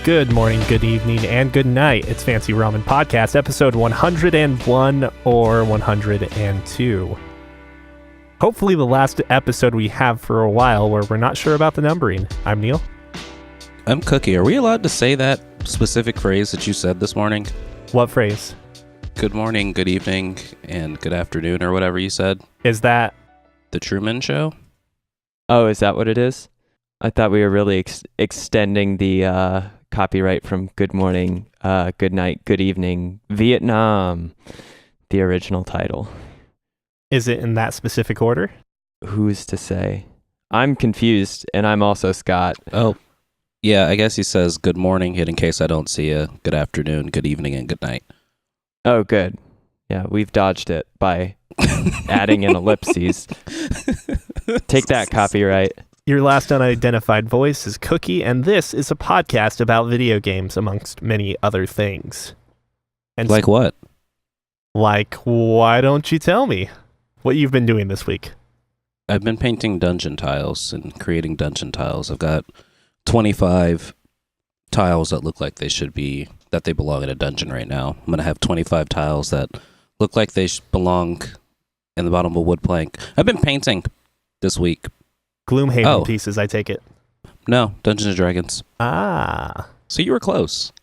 Good morning, good evening, and good night. It's Fancy Ramen Podcast, episode 101 or 102. Hopefully the last episode we have for a while where we're not sure about the numbering. I'm Neil. I'm Cookie. Are we allowed to say that specific phrase that you said this morning? What phrase? Good morning, good evening, and good afternoon, or whatever you said. Is that The Truman Show? Oh, is that what it is? I thought we were really extending the copyright from good morning, good night, good evening, Vietnam, the original title. Is it in that specific order? Who's to say? I'm confused, and I'm also Scott. Oh, yeah, I guess he says good morning, in case I don't see you. Good afternoon, good evening, and good night. Oh, good. Yeah, we've dodged it by adding an ellipses. Take that, copyright. Your last unidentified voice is Cookie, and this is a podcast about video games, amongst many other things. And Like what? Like, why don't you tell me what you've been doing this week? I've been painting dungeon tiles and creating dungeon tiles. I've got 25 tiles that look like they belong in a dungeon right now. I'm going to have 25 tiles that look like they belong in the bottom of a wood plank. I've been painting this week. Gloomhaven pieces, I take it. No, Dungeons & Dragons. Ah. So you were close.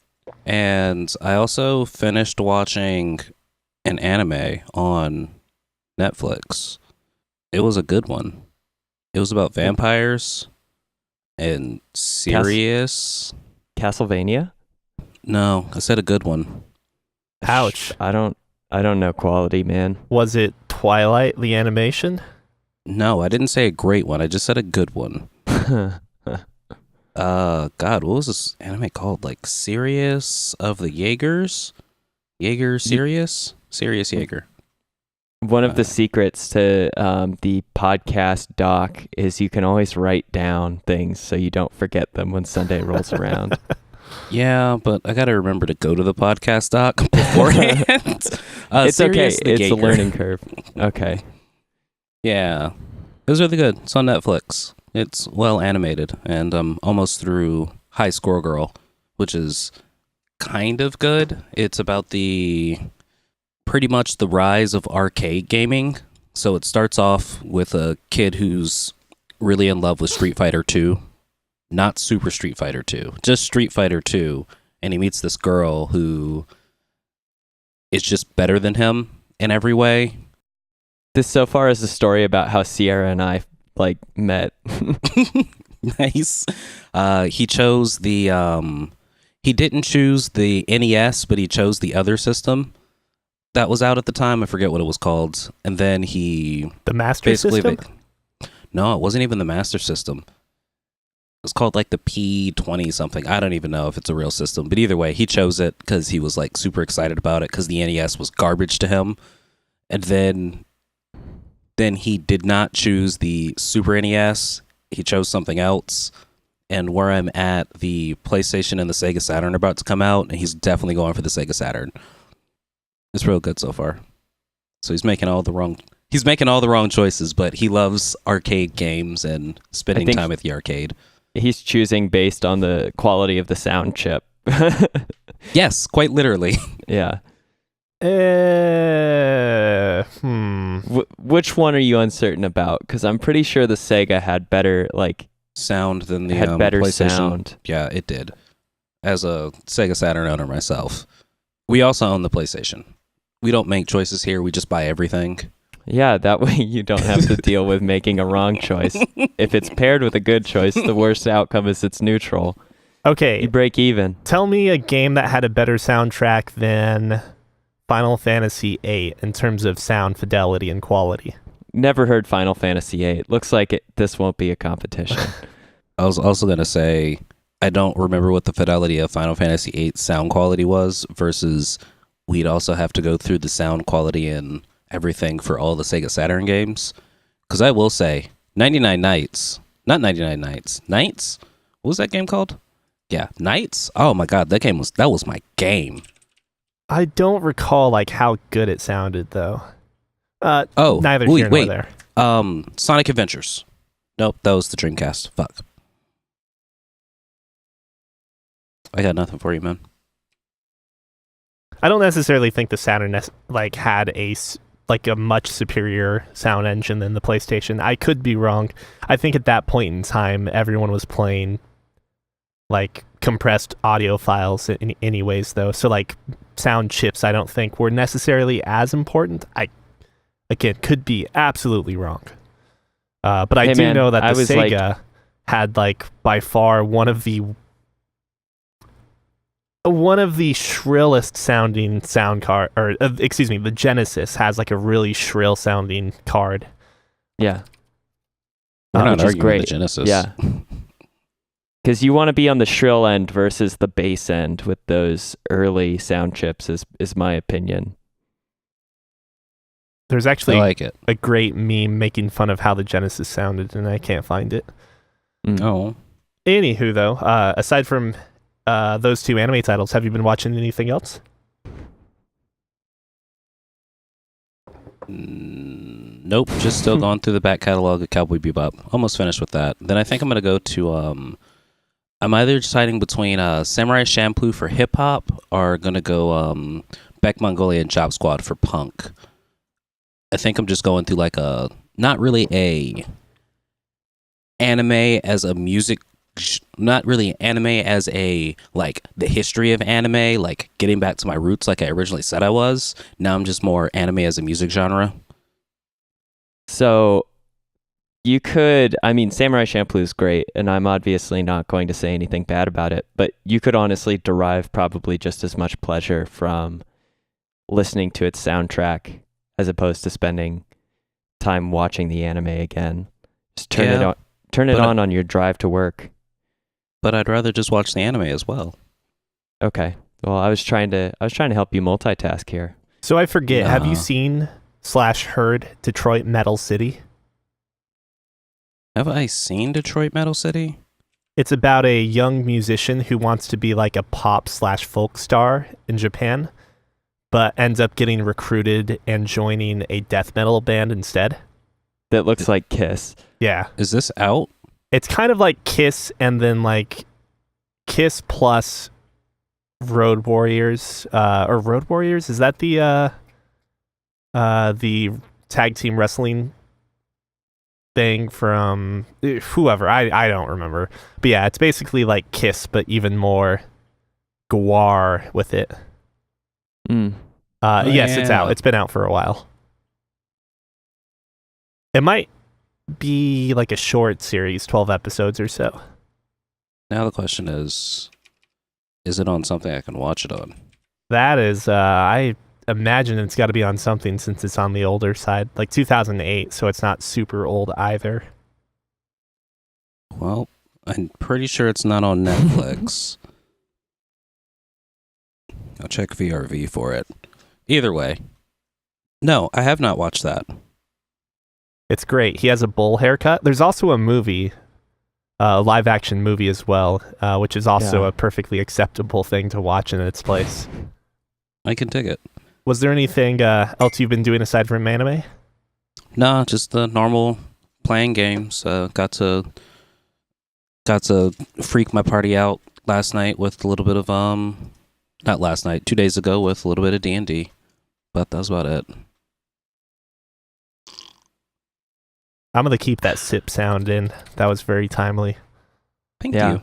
And I also finished watching an anime on Netflix. It was a good one. It was about vampires and serious. Castlevania? No, I said a good one. Ouch. I don't know quality, man. Was it Twilight, the animation? No, I didn't say a great one. I just said a good one. God, what was this anime called? Like Sirius of the Jaegers? Jaeger Sirius? Sirius Jaeger. One of the secrets to the podcast doc is you can always write down things so you don't forget them when Sunday rolls around. Yeah, but I got to remember to go to the podcast doc beforehand. It's okay. It's a learning curve. Okay. Yeah. It was really good. It's on Netflix. It's well animated, and I'm almost through High Score Girl, which is kind of good. It's about pretty much the rise of arcade gaming. So it starts off with a kid who's really in love with Street Fighter 2. Not Super Street Fighter 2, just Street Fighter 2, and he meets this girl who is just better than him in every way. This so far is a story about how Sierra and I met. Nice. He chose he didn't choose the NES, but he chose the other system that was out at the time. I forget what it was called. And then the Master System? No, it wasn't even the Master System. It was called like the P20 something. I don't even know if it's a real system, but either way, he chose it because he was like super excited about it because the NES was garbage to him. And then he did not choose the Super NES. He chose something else. And where I'm at, the PlayStation and the Sega Saturn are about to come out, and he's definitely going for the Sega Saturn. It's real good so far. So he's making all the wrong choices, but he loves arcade games and spending time at the arcade. He's choosing based on the quality of the sound chip. Yes, quite literally. Yeah. Which one are you uncertain about? Because I'm pretty sure the Sega had better sound than the had better PlayStation. Sound. Yeah, it did. As a Sega Saturn owner myself, we also own the PlayStation. We don't make choices here. We just buy everything. Yeah, that way you don't have to deal with making a wrong choice. If it's paired with a good choice, the worst outcome is it's neutral. Okay. You break even. Tell me a game that had a better soundtrack than Final Fantasy VIII in terms of sound fidelity and quality. Never heard Final Fantasy VIII. Looks like this won't be a competition. I was also going to say, I don't remember what the fidelity of Final Fantasy VIII sound quality was versus we'd also have to go through the sound quality and everything for all the Sega Saturn games. Because I will say, 99 Nights, not 99 Nights, Nights? What was that game called? Yeah, Nights? Oh my god, that was my game. I don't recall how good it sounded though. Neither here nor there. Sonic Adventures. Nope, that was the Dreamcast. Fuck. I got nothing for you, man. I don't necessarily think the Saturn had a much superior sound engine than the PlayStation. I could be wrong. I think at that point in time, everyone was playing like compressed audio files in anyways, though. So like sound chips, I don't think were necessarily as important. I again could be absolutely wrong, but I do know that the Sega had like by far one of the shrillest sounding sound card, or excuse me, the Genesis has like a really shrill sounding card. Yeah. We're not which is arguing great. the Genesis. Yeah. Because you want to be on the shrill end versus the bass end with those early sound chips is my opinion. There's actually I like it. a great meme making fun of how the Genesis sounded, and I can't find it. Oh. Anywho, though, aside from those two anime titles, have you been watching anything else? Nope. Just still going through the back catalog of Cowboy Bebop. Almost finished with that. Then I think I'm going to go to... I'm either deciding between Samurai Champloo for hip-hop or going to go Beck Mongolia and Job Squad for punk. I think I'm just going through like a... Not really a... anime as a music... Not really anime as a, like, the history of anime, like, getting back to my roots like I originally said I was. Now I'm just more anime as a music genre. So you could, I mean, Samurai Champloo is great, and I'm obviously not going to say anything bad about it, but you could honestly derive probably just as much pleasure from listening to its soundtrack as opposed to spending time watching the anime again. Just turn it on your drive to work. But I'd rather just watch the anime as well. Okay. Well, I was trying to help you multitask here. So I forget, have you seen / heard Detroit Metal City? Have I seen Detroit Metal City? It's about a young musician who wants to be like a pop / folk star in Japan, but ends up getting recruited and joining a death metal band instead. That looks like Kiss. Yeah. Is this out? It's kind of like Kiss, and then like Kiss plus Road Warriors, or Road Warriors. Is that the tag team wrestling thing from whoever? I don't remember. But yeah, it's basically like Kiss, but even more gwar with it. Yes, it's out. It's been out for a while. It might be like a short series, 12 episodes or so. Now the question is it on something I can watch it on? That is, I imagine it's got to be on something since it's on the older side, like 2008, so it's not super old either. Well, I'm pretty sure it's not on Netflix. I'll check VRV for it. Either way. No, I have not watched that. It's great. He has a bull haircut. There's also a movie, a live action movie as well, which is also a perfectly acceptable thing to watch in its place. I can dig it. Was there anything else you've been doing aside from anime? Nah, just the normal playing games. Got to freak my party out last night with a little bit of not last night, 2 days ago with a little bit of D&D. But that was about it. I'm going to keep that sip sound in. That was very timely. Thank you.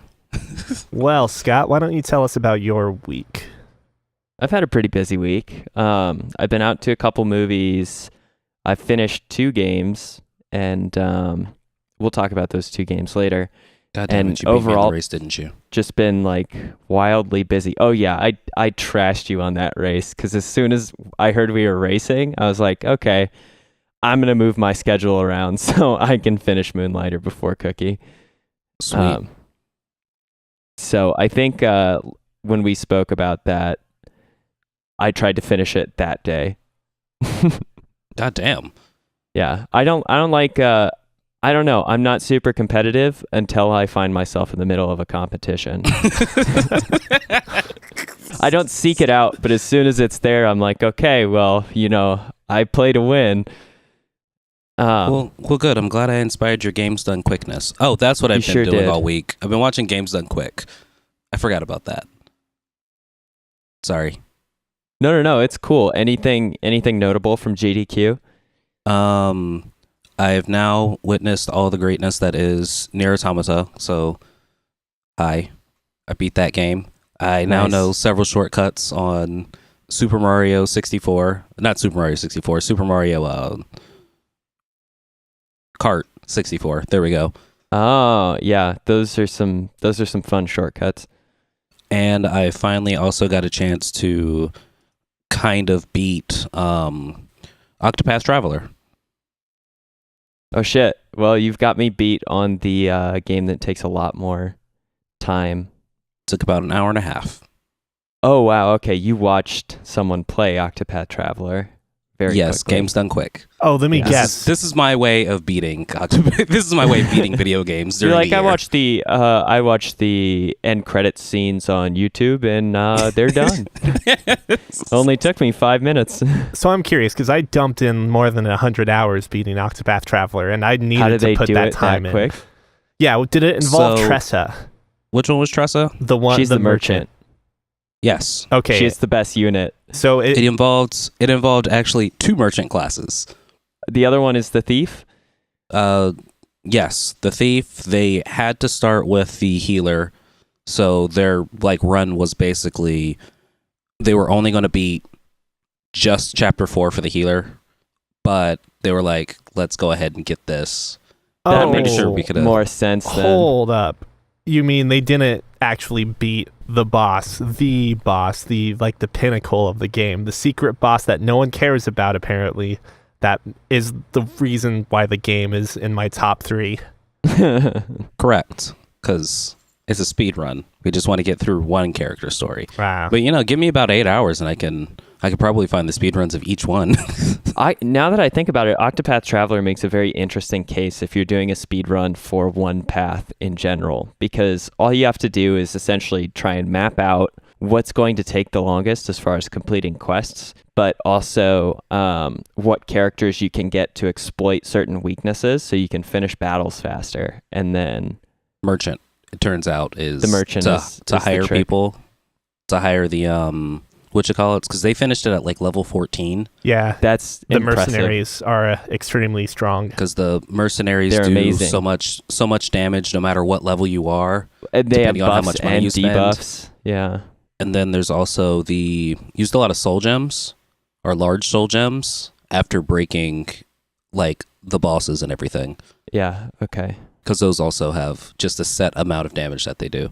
Well, Scott, why don't you tell us about your week? I've had a pretty busy week. I've been out to a couple movies. I've finished 2 games, and we'll talk about those 2 games later. God damn and it, you beat me in overall, the race, didn't you? Just been like wildly busy. Oh yeah, I trashed you on that race because as soon as I heard we were racing, I was like, okay, I'm gonna move my schedule around so I can finish Moonlighter before Cookie. Sweet. So I think when we spoke about that, I tried to finish it that day. God damn. Yeah, I don't like. I don't know. I'm not super competitive until I find myself in the middle of a competition. I don't seek it out, but as soon as it's there, I'm like, okay, well, I play to win. Well, good. I'm glad I inspired your Games Done quickness. Oh, that's what I've been doing all week. I've been watching Games Done Quick. I forgot about that. Sorry. No. It's cool. Anything notable from GDQ? I have now witnessed all the greatness that is Nier Automata. So, I beat that game. I now know several shortcuts on Super Mario 64. Not Super Mario 64. Super Mario Kart 64. There we go. Oh, yeah. Those are some fun shortcuts. And I finally also got a chance to kind of beat Octopath Traveler. Oh shit. Well, you've got me beat on the game that takes a lot more time. Took about an hour and a half. Oh wow, okay. You watched someone play Octopath Traveler very Yes, quickly. game's done quick. Oh, let me guess. This is my way of beating this is my way of beating video games during You're like, the year. I watched the end credit scenes on YouTube and they're done. Only took me 5 minutes. So I'm curious because I dumped in more than 100 hours beating Octopath Traveler, and I How needed did they to put do that it time that in. quick? Yeah, did it involve So- Tressa? Which one was Tressa? The one, She's the merchant. Yes. Okay, She's the best unit. so It involved actually 2 merchant classes. The other one is the thief. Yes, the thief, they had to start with the healer. So their run was basically they were only going to beat just chapter 4 for the healer, but they were like, let's go ahead and get this. That pretty makes sure we could've- more sense then. Hold up. You mean they didn't actually beat the boss, the pinnacle of the game, the secret boss that no one cares about apparently, that is the reason why the game is in my top 3. Correct, because it's a speed run. We just want to get through one character story. Wow. But give me about 8 hours and I could probably find the speed runs of each one. Now that I think about it, Octopath Traveler makes a very interesting case if you're doing a speed run for one path in general, because all you have to do is essentially try and map out what's going to take the longest as far as completing quests, but also what characters you can get to exploit certain weaknesses so you can finish battles faster. And then Merchant, it turns out, is the merchant to is the hire trick. people, to hire the because they finished it at level 14. Yeah, That's the impressive. mercenaries are extremely strong. Because the mercenaries They're do amazing. so much damage no matter what level you are. And they have depending on how buffs much money and you spend. debuffs. Yeah. And then there's also used a lot of soul gems or large soul gems after breaking the bosses and everything. Yeah. Okay. Because those also have just a set amount of damage that they do.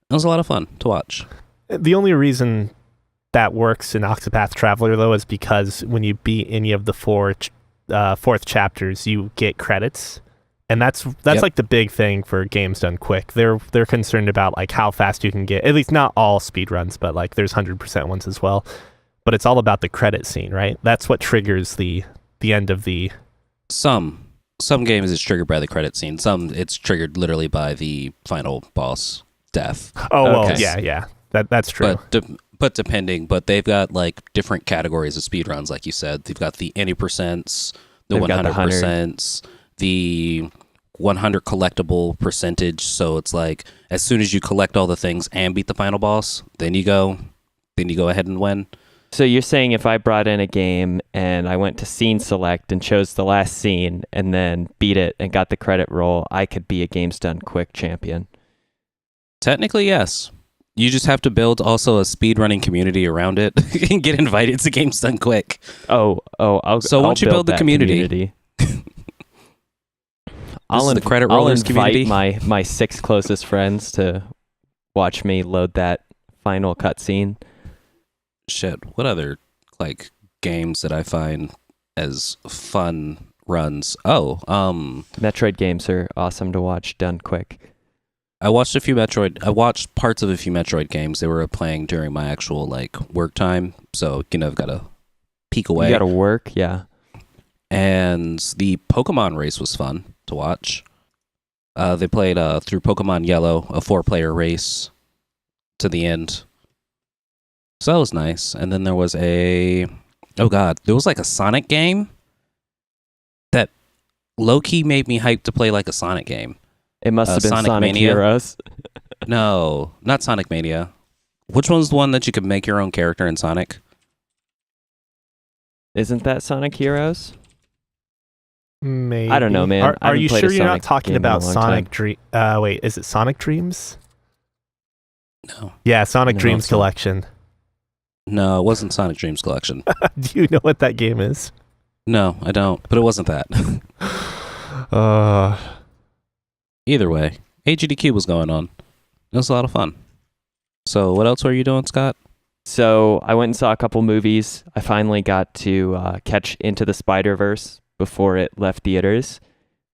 It was a lot of fun to watch. The only reason that works in Octopath Traveler, though, is because when you beat any of the fourth chapters, you get credits. And that's Yep. like the big thing for games done quick. They're concerned about how fast you can get, at least not all speedruns, but there's 100% ones as well. But it's all about the credit scene, right? That's what triggers the end of the... Some games it's triggered by the credit scene. Some it's triggered literally by the final boss death. Oh, well, Okay. yeah. That's true. But they've got different categories of speedruns, like you said. They've got the any percents, the They've got the 100%, the 100 collectible percentage. So it's as soon as you collect all the things and beat the final boss, then you go ahead and win. So you're saying if I brought in a game and I went to scene select and chose the last scene and then beat it and got the credit roll, I could be a Games Done Quick champion. Technically, yes. You just have to build also a speedrunning community around it and get invited to Games Done Quick. I'll Once you build build the that community. I'll is the credit I'll rollers invite community. my 6 closest friends to watch me load that final cutscene. Shit, what other games that I find as fun runs? Metroid games are awesome to watch done quick. I watched parts of a few Metroid games. They were playing during my actual work time, so I've got to peek away. You gotta work, yeah. And the Pokemon race was fun to watch. They played through Pokemon Yellow, a 4-player race to the end. So that was nice. And then there was there was a Sonic game that low-key made me hyped to play a Sonic game. It must have been Sonic Mania. Heroes. No, not Sonic Mania. Which one's the one that you could make your own character in Sonic? Isn't that Sonic Heroes? Maybe. I don't know, man. I Are haven't you played sure a you're not Sonic talking game in a about long Sonic time. Dream? Wait, is it Sonic Dreams? No. Yeah, Sonic No, Dreams it's not. Collection. No, it wasn't Sonic Dreams Collection. Do you know what that game is? No, I don't. But it wasn't that. Uh, Either way, AGDQ was going on. It was a lot of fun. So what else were you doing, Scott? So I went and saw a couple movies. I finally got to catch Into the Spiderverse before it left theaters.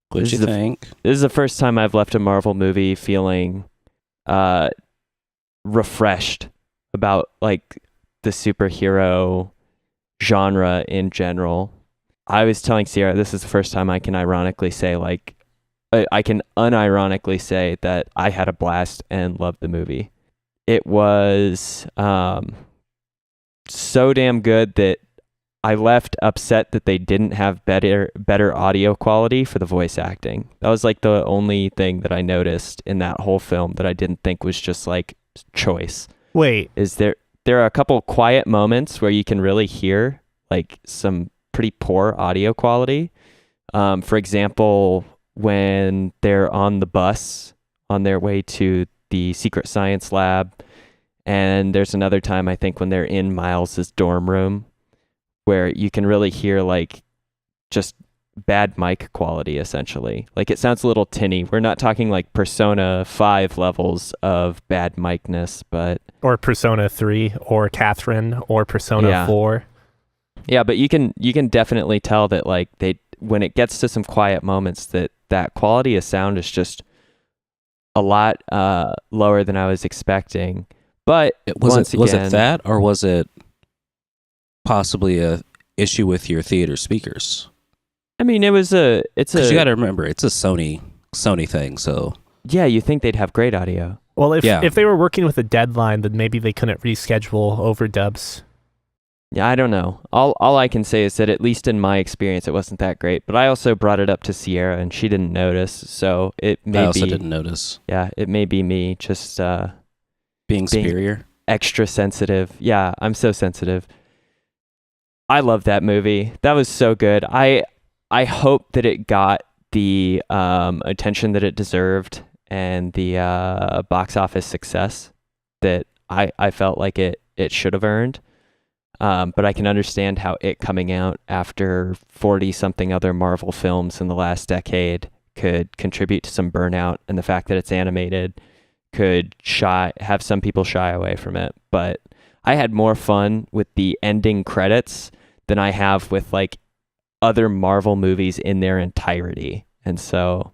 What'd This you is the- think? This is the first time I've left a Marvel movie feeling refreshed about like the superhero genre in general. I was telling Sierra this is the first time I can ironically say I can unironically say that I had a blast and loved the movie. It was so damn good that I left upset that they didn't have better audio quality for the voice acting. That was like the only thing that I noticed in that whole film that I didn't think was just like choice. wait, Is there are a couple quiet moments where you can really hear like some pretty poor audio quality. For example, when they're on the bus on their way to the secret science lab, and there's another time I think when they're in Miles's dorm room where you can really hear like just bad mic quality essentially. Like it sounds a little tinny. We're not talking like Persona 5 levels of bad micness, but or Persona 3, or Catherine, or Persona Yeah. 4. yeah, but you can definitely tell that like when it gets to some quiet moments that quality of sound is just a lot lower than I was expecting. But Was again, it that, or was it possibly a issue with your theater speakers? I mean, it's Because you a got to remember, it's a Sony thing. So yeah, you think they'd have great audio. Well, if Yeah. if they were working with a deadline, then maybe they couldn't reschedule overdubs. Yeah, I don't know. All I can say is that at least in my experience, it wasn't that great. But I also brought it up to Sierra, and she didn't notice. So it I may also be, didn't notice it may be me just being superior. extra sensitive. Yeah, I'm so sensitive. I love that movie. That was so good. I hope that it got the attention that it deserved and the box office success that I felt like it should have earned. But I can understand how it coming out after 40-something other Marvel films in the last decade could contribute to some burnout, and the fact that it's animated could have some people shy away from it. But I had more fun with the ending credits than I have with like other Marvel movies in their entirety. And so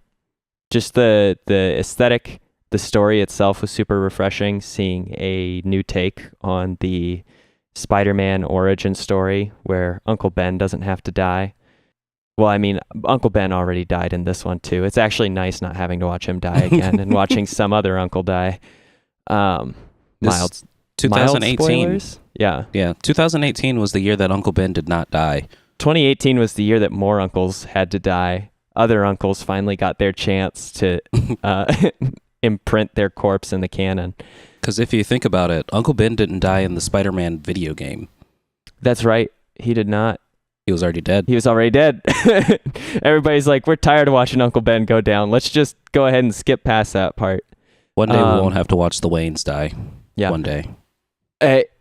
just the aesthetic, the story itself was super refreshing, seeing a new take on the Spider-Man origin story where Uncle Ben doesn't have to die. Well, I mean, Uncle Ben already died in this one too. It's actually nice not having to watch him die again and watching some other uncle die. Mild 2018. spoilers? Yeah. Yeah, 2018 was the year that Uncle Ben did not die. 2018 was the year that more uncles had to die. Other uncles finally got their chance to imprint their corpse in the canon. Because if you think about it, Uncle Ben didn't die in the Spider-Man video game. That's right. He did not. He was already dead. He was already dead. Everybody's like, we're tired of watching Uncle Ben go down. Let's just go ahead and skip past that part. One day we won't have to watch the Waynes die. Yeah. One day.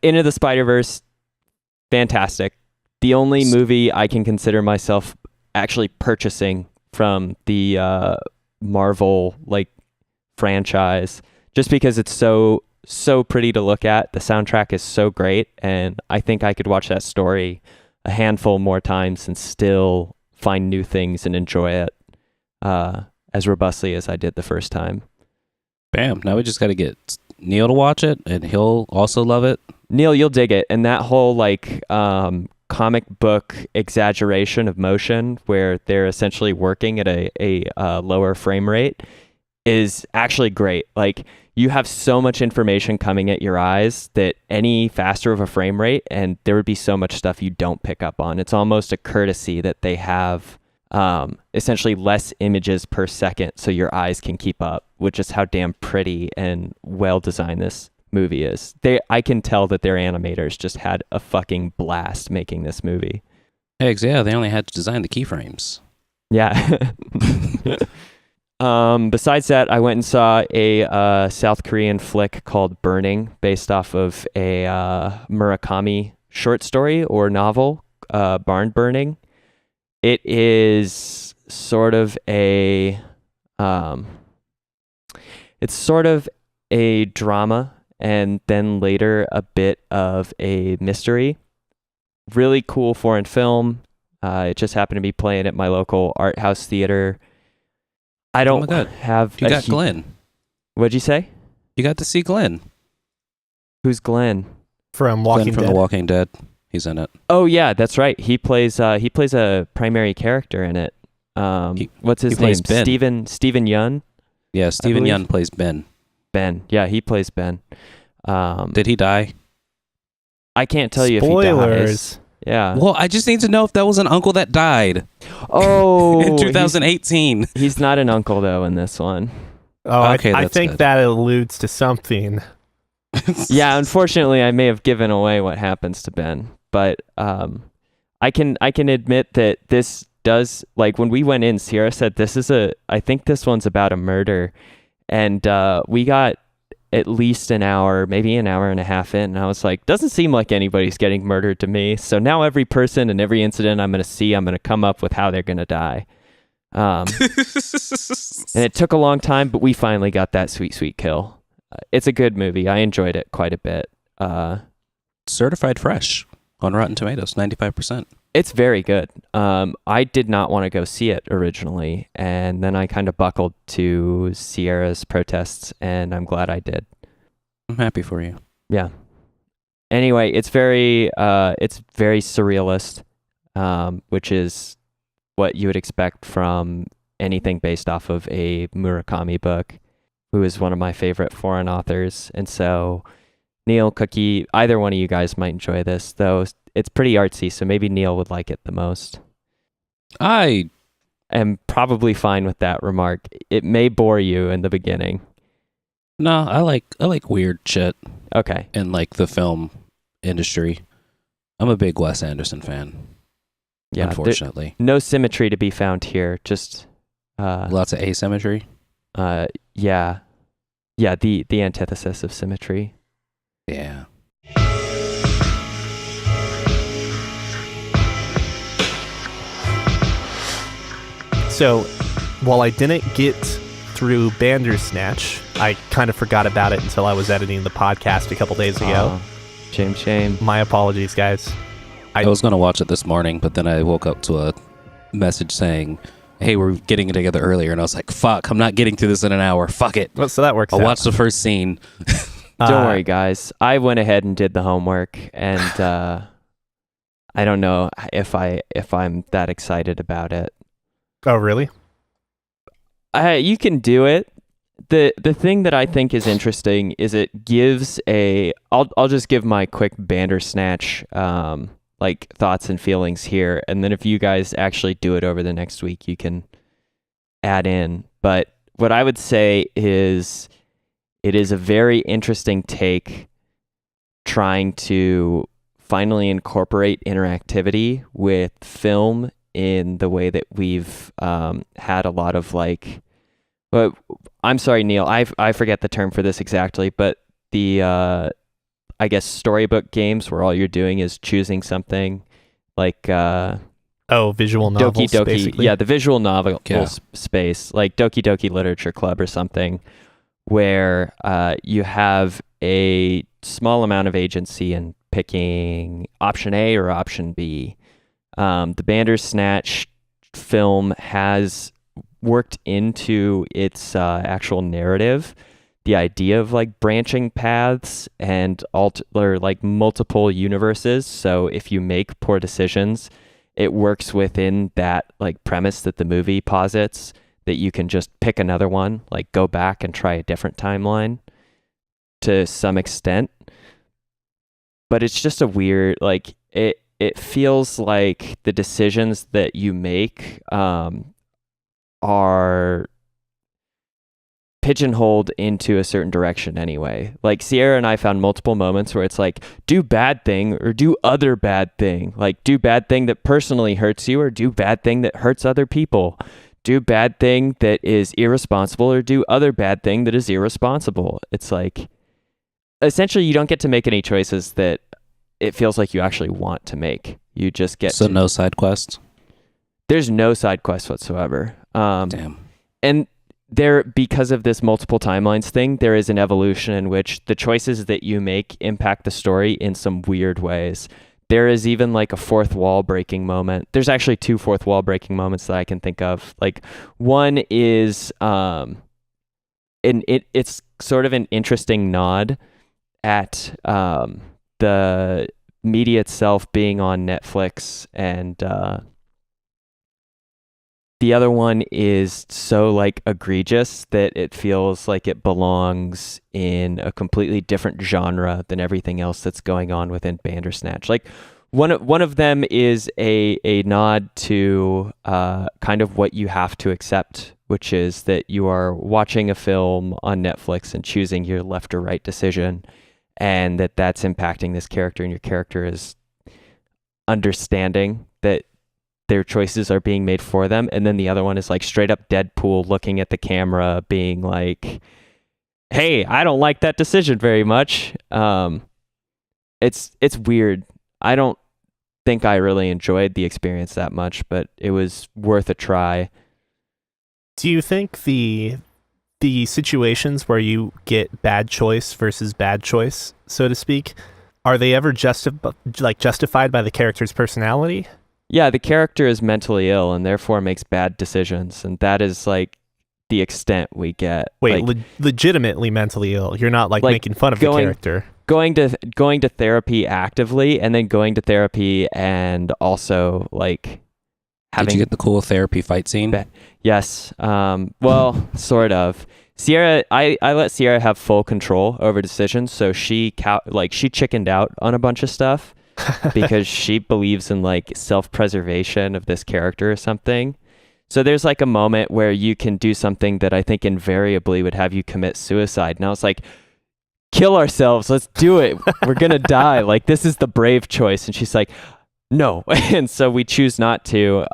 Into the Spider-Verse, fantastic. The only movie I can consider myself actually purchasing from the Marvel like franchise, just because it's so pretty to look at. The soundtrack is so great, and I think I could watch that story a handful more times and still find new things and enjoy it as robustly as I did the first time. Bam. Now we just got to get Neil to watch it, and he'll also love it. Neil, you'll dig it. And that whole like comic book exaggeration of motion where they're essentially working at a lower frame rate is actually great. Like, you have so much information coming at your eyes that any faster of a frame rate and there would be so much stuff you don't pick up on. It's almost a courtesy that they have essentially less images per second so your eyes can keep up, which is how damn pretty and well designed this movie is. I can tell that their animators just had a fucking blast making this movie. Eggs, yeah, they only had to design the keyframes. Yeah. Besides that, I went and saw a South Korean flick called Burning, based off of a Murakami short story or novel, Barn Burning. It is sort of a drama, and then later a bit of a mystery. Really cool foreign film. It just happened to be playing at my local art house theater. I don't have... You got Glenn. What'd you say? You got to see Glenn. Who's Glenn? From Walking Glenn from Dead. The Walking Dead. He's in it. Oh yeah, that's right. He plays a primary character in it. What's his name? Steven Yeun? Yeah, Steven Yeun plays Ben. Ben. Yeah, he plays Ben. Did he die? I can't tell you Spoilers. if he dies. Yeah. Well, I just need to know if that was an uncle that died. Oh, in 2018. He's not an uncle though in this one. Oh, Okay, I that's think good. that alludes to something. Yeah, unfortunately, I may have given away what happens to Ben, but I can admit that this does, like, when we went in, Sierra said I think this one's about a murder, and we got at least an hour, maybe an hour and a half in, and I was like, doesn't seem like anybody's getting murdered to me. So now every person and every incident I'm going to come up with how they're going to die. And it took a long time, but we finally got that sweet kill. It's a good movie. I enjoyed it quite a bit. Certified fresh on Rotten Tomatoes, 95%. It's very good. I did not want to go see it originally, and then I kind of buckled to Sierra's protests, and I'm glad I did. I'm happy for you. Yeah. Anyway, it's very surrealist, which is what you would expect from anything based off of a Murakami book, who is one of my favorite foreign authors. And so Neil, Cookie, either one of you guys might enjoy this, though it's pretty artsy, so maybe Neil would like it the most. I am probably fine with that remark. It may bore you in the beginning. No, I like weird shit. Okay. In like the film industry. I'm a big Wes Anderson fan. Yeah, unfortunately. No symmetry to be found here. Just lots of asymmetry. Yeah. Yeah, the antithesis of symmetry. Yeah. So, while I didn't get through Bandersnatch, I kind of forgot about it until I was editing the podcast a couple days ago. Shame. My apologies, guys. I was going to watch it this morning, but then I woke up to a message saying, hey, we're getting it together earlier. And I was like, fuck, I'm not getting through this in an hour. Fuck it. Well, so that works I'll out. watch the first scene. Don't worry, guys. I went ahead and did the homework, and I don't know if I'm that excited about it. Oh, really? You can do it. The thing that I think is interesting is it gives I'll just give my quick Bandersnatch like thoughts and feelings here, and then if you guys actually do it over the next week, you can add in. But what I would say is it is a very interesting take trying to finally incorporate interactivity with film in the way that we've had a lot of like, but I'm sorry, Neil, I forget the term for this exactly, but the I guess storybook games where all you're doing is choosing something like visual novels, Doki Doki, basically. yeah, the visual novel space, like Doki Doki Literature Club or something, where you have a small amount of agency in picking option A or option B. The Bandersnatch film has worked into its actual narrative the idea of like branching paths and like multiple universes. So if you make poor decisions, it works within that like premise that the movie posits, that you can just pick another one, like go back and try a different timeline to some extent. But it's just a weird, like it feels like the decisions that you make are pigeonholed into a certain direction anyway. Like Sierra and I found multiple moments where it's like, do bad thing or do other bad thing. Like do bad thing that personally hurts you or do bad thing that hurts other people. Do bad thing that is irresponsible or do other bad thing that is irresponsible. It's like, essentially you don't get to make any choices that it feels like you actually want to make. You just get So no side quests? There's no side quests whatsoever. Damn. And there, because of this multiple timelines thing, there is an evolution in which the choices that you make impact the story in some weird ways. There is even like a fourth wall breaking moment. There's actually 2 fourth wall breaking moments that I can think of. Like one is, it's sort of an interesting nod at the media itself being on Netflix, and the other one is so like egregious that it feels like it belongs in a completely different genre than everything else that's going on within Bandersnatch. Like one of them is a nod to kind of what you have to accept, which is that you are watching a film on Netflix and choosing your left or right decision, and that's impacting this character, and your character is understanding that their choices are being made for them. And then the other one is like straight up Deadpool looking at the camera being like, hey, I don't like that decision very much. It's weird. I don't think I really enjoyed the experience that much, but it was worth a try. Do you think the situations where you get bad choice versus bad choice, so to speak, are they ever justified by the character's personality? Yeah, the character is mentally ill and therefore makes bad decisions, and that is like the extent we get. Wait, like, legitimately mentally ill. You're not like making fun of the character. Going to therapy actively, and then going to therapy and also like having. Did you get the cool therapy fight scene? Yes. Well, sort of. Sierra, I let Sierra have full control over decisions, so she chickened out on a bunch of stuff. Because she believes in like self-preservation of this character or something. So there's like a moment where you can do something that I think invariably would have you commit suicide. And I was like, kill ourselves. Let's do it. We're going to die. Like, this is the brave choice. And she's like, no. And so we choose not to,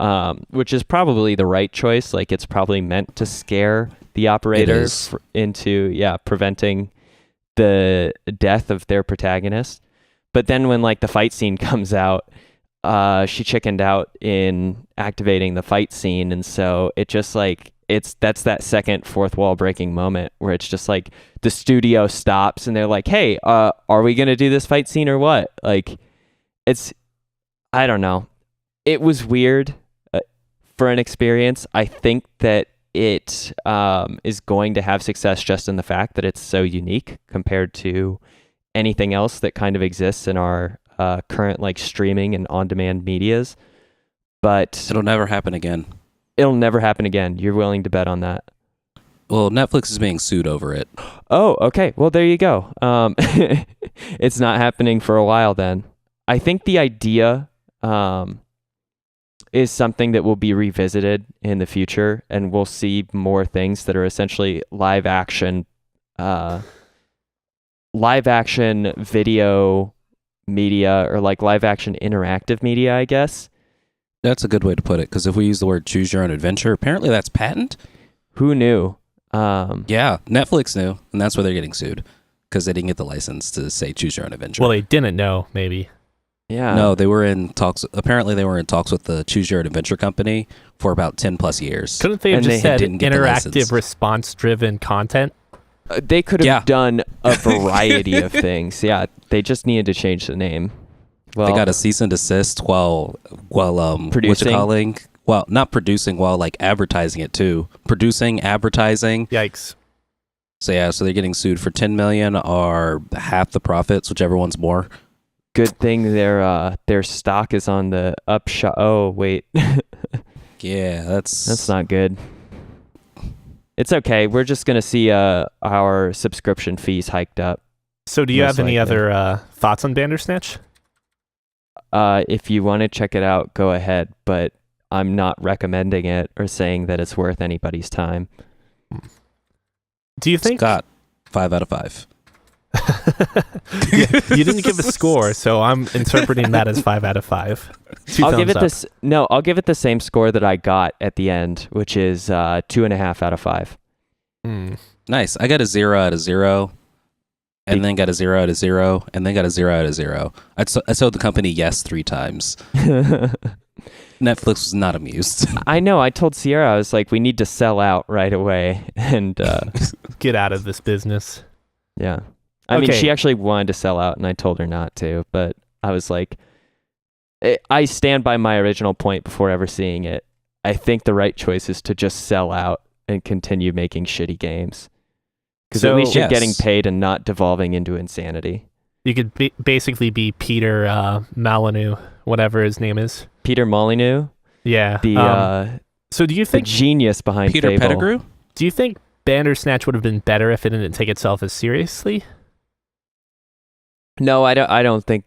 which is probably the right choice. Like, it's probably meant to scare the operator into preventing the death of their protagonist. But then when like the fight scene comes out, she chickened out in activating the fight scene, and so it just like that's that second fourth wall breaking moment where it's just like the studio stops and they're like, "Hey, are we gonna do this fight scene or what?" Like, I don't know. It was weird for an experience. I think that it is going to have success just in the fact that it's so unique compared to anything else that kind of exists in our current like streaming and on-demand medias. But it'll never happen again. It'll never happen again. You're willing to bet on that? Well, Netflix is being sued over it. Oh, okay. Well, there you go. It's not happening for a while then. I think the idea is something that will be revisited in the future, and we'll see more things that are essentially live action video media, or like live action interactive media, I guess. That's a good way to put it, because if we use the word choose your own adventure, apparently that's patent. Who knew? Yeah, Netflix knew, and that's why they're getting sued, because they didn't get the license to say choose your own adventure. Well, they didn't know, maybe. Yeah. No, they were in talks. Apparently, they were in talks with the Choose Your Own Adventure company for about 10 plus years. Couldn't they have just said interactive response-driven content? They could have done a variety of things. Yeah, they just needed to change the name. Well, they got a cease and desist while producing. Well, not producing, while like advertising it too. Producing, advertising. Yikes. So yeah, so they're getting sued for 10 million or half the profits, whichever one's more. Good thing their stock is on the upshot. Oh wait. Yeah, that's not good. It's okay. We're just gonna see our subscription fees hiked up. So do you have any other thoughts on Bandersnatch? If you want to check it out, go ahead, but I'm not recommending it or saying that it's worth anybody's time. Do you think Scott, 5 out of 5. You didn't give a score, so I'm interpreting that as 5 out of 5. I'll give it the same score that I got at the end, which is 2.5 out of 5. Nice. I got a 0 out of 0, and then got a 0 out of 0, and then got a 0 out of 0. I told the company yes 3 times. Netflix was not amused. I know. I told Sierra, I was like, we need to sell out right away and get out of this business. Yeah. I mean, she actually wanted to sell out, and I told her not to, but I was like, I stand by my original point before ever seeing it. I think the right choice is to just sell out and continue making shitty games. Because at least you're getting paid and not devolving into insanity. You could basically be Peter Molyneux, whatever his name is. Peter Molyneux? Yeah. So do you think... The genius behind Peter Fable. Pettigrew? Do you think Bandersnatch would have been better if it didn't take itself as seriously? No, I don't think...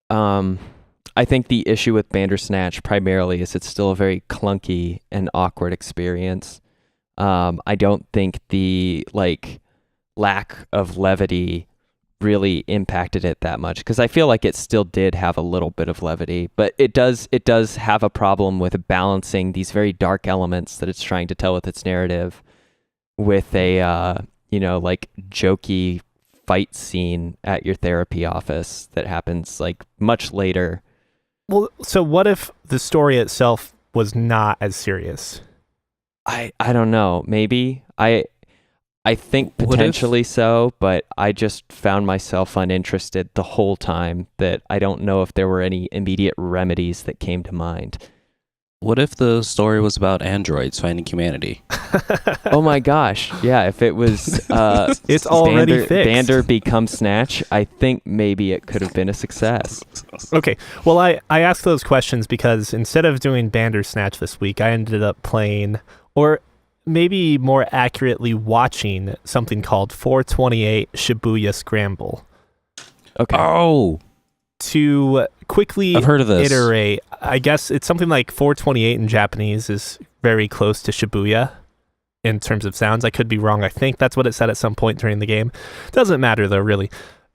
I think the issue with Bandersnatch primarily is it's still a very clunky and awkward experience. I don't think the lack of levity really impacted it that much, because I feel like it still did have a little bit of levity, but it does have a problem with balancing these very dark elements that it's trying to tell with its narrative with a jokey fight scene at your therapy office that happens much later. Well, so what if the story itself was not as serious? I don't know. Maybe. I think potentially so, but I just found myself uninterested the whole time, that I don't know if there were any immediate remedies that came to mind. What if the story was about androids finding humanity? Oh my gosh. Yeah, if it was it's already fixed. Bander becomes Snatch, I think maybe it could have been a success. Okay. Well, I asked those questions because instead of doing Bandersnatch this week, I ended up playing, or maybe more accurately watching, something called 428 Shibuya Scramble. Okay. Oh. To quickly I've heard of this. iterate, I guess it's something like 428 in Japanese is very close to Shibuya in terms of sounds. I could be wrong. I think that's what it said at some point during the game. Doesn't matter though, really.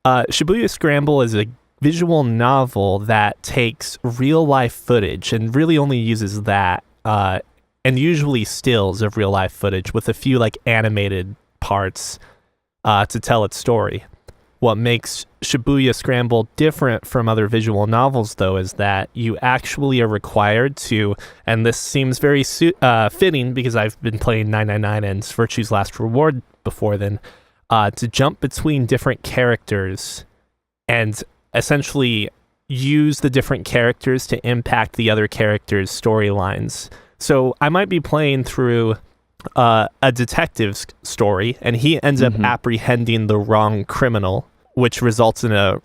Shibuya Scramble is a visual novel that takes real life footage and really only uses that and usually stills of real life footage with a few animated parts to tell its story. What makes Shibuya Scramble different from other visual novels, though, is that you actually are required to, and this seems very fitting because I've been playing 999 and Virtue's Last Reward before then, to jump between different characters and essentially use the different characters to impact the other characters' storylines. So I might be playing through a detective's story, and he ends up apprehending the wrong criminal, which results in a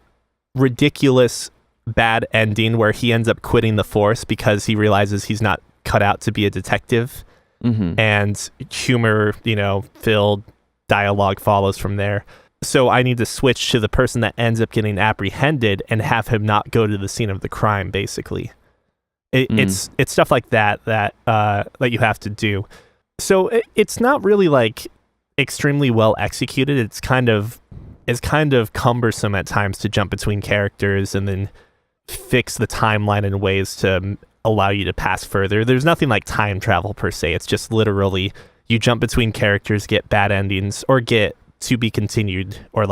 ridiculous bad ending where he ends up quitting the force because he realizes he's not cut out to be a detective. And humor, filled dialogue follows from there. So I need to switch to the person that ends up getting apprehended and have him not go to the scene of the crime, basically. It's stuff like that you have to do. So it's not really extremely well executed. It's kind of cumbersome at times to jump between characters and then fix the timeline in ways to allow you to pass further. There's nothing like time travel per se. It's just literally you jump between characters, get bad endings, or get to be continued, or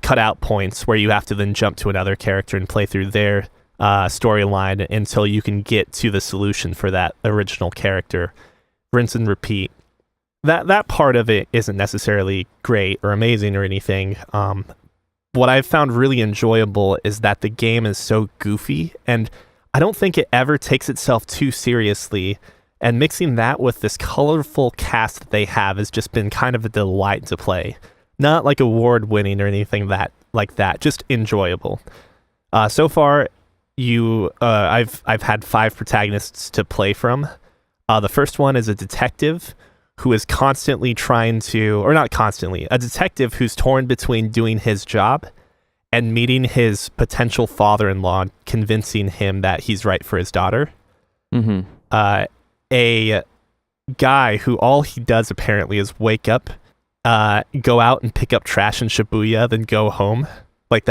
cut out points where you have to then jump to another character and play through their storyline until you can get to the solution for that original character. Rinse and repeat. That part of it isn't necessarily great or amazing or anything. What I've found really enjoyable is that the game is so goofy, and I don't think it ever takes itself too seriously, and mixing that with this colorful cast that they have has just been kind of a delight to play. Not award-winning or anything like that, just enjoyable. So far, I've had 5 protagonists to play from. The first one is a detective who is constantly a detective who's torn between doing his job and meeting his potential father-in-law, convincing him that he's right for his daughter. A guy who all he does apparently is wake up go out and pick up trash in Shibuya, then go home. Like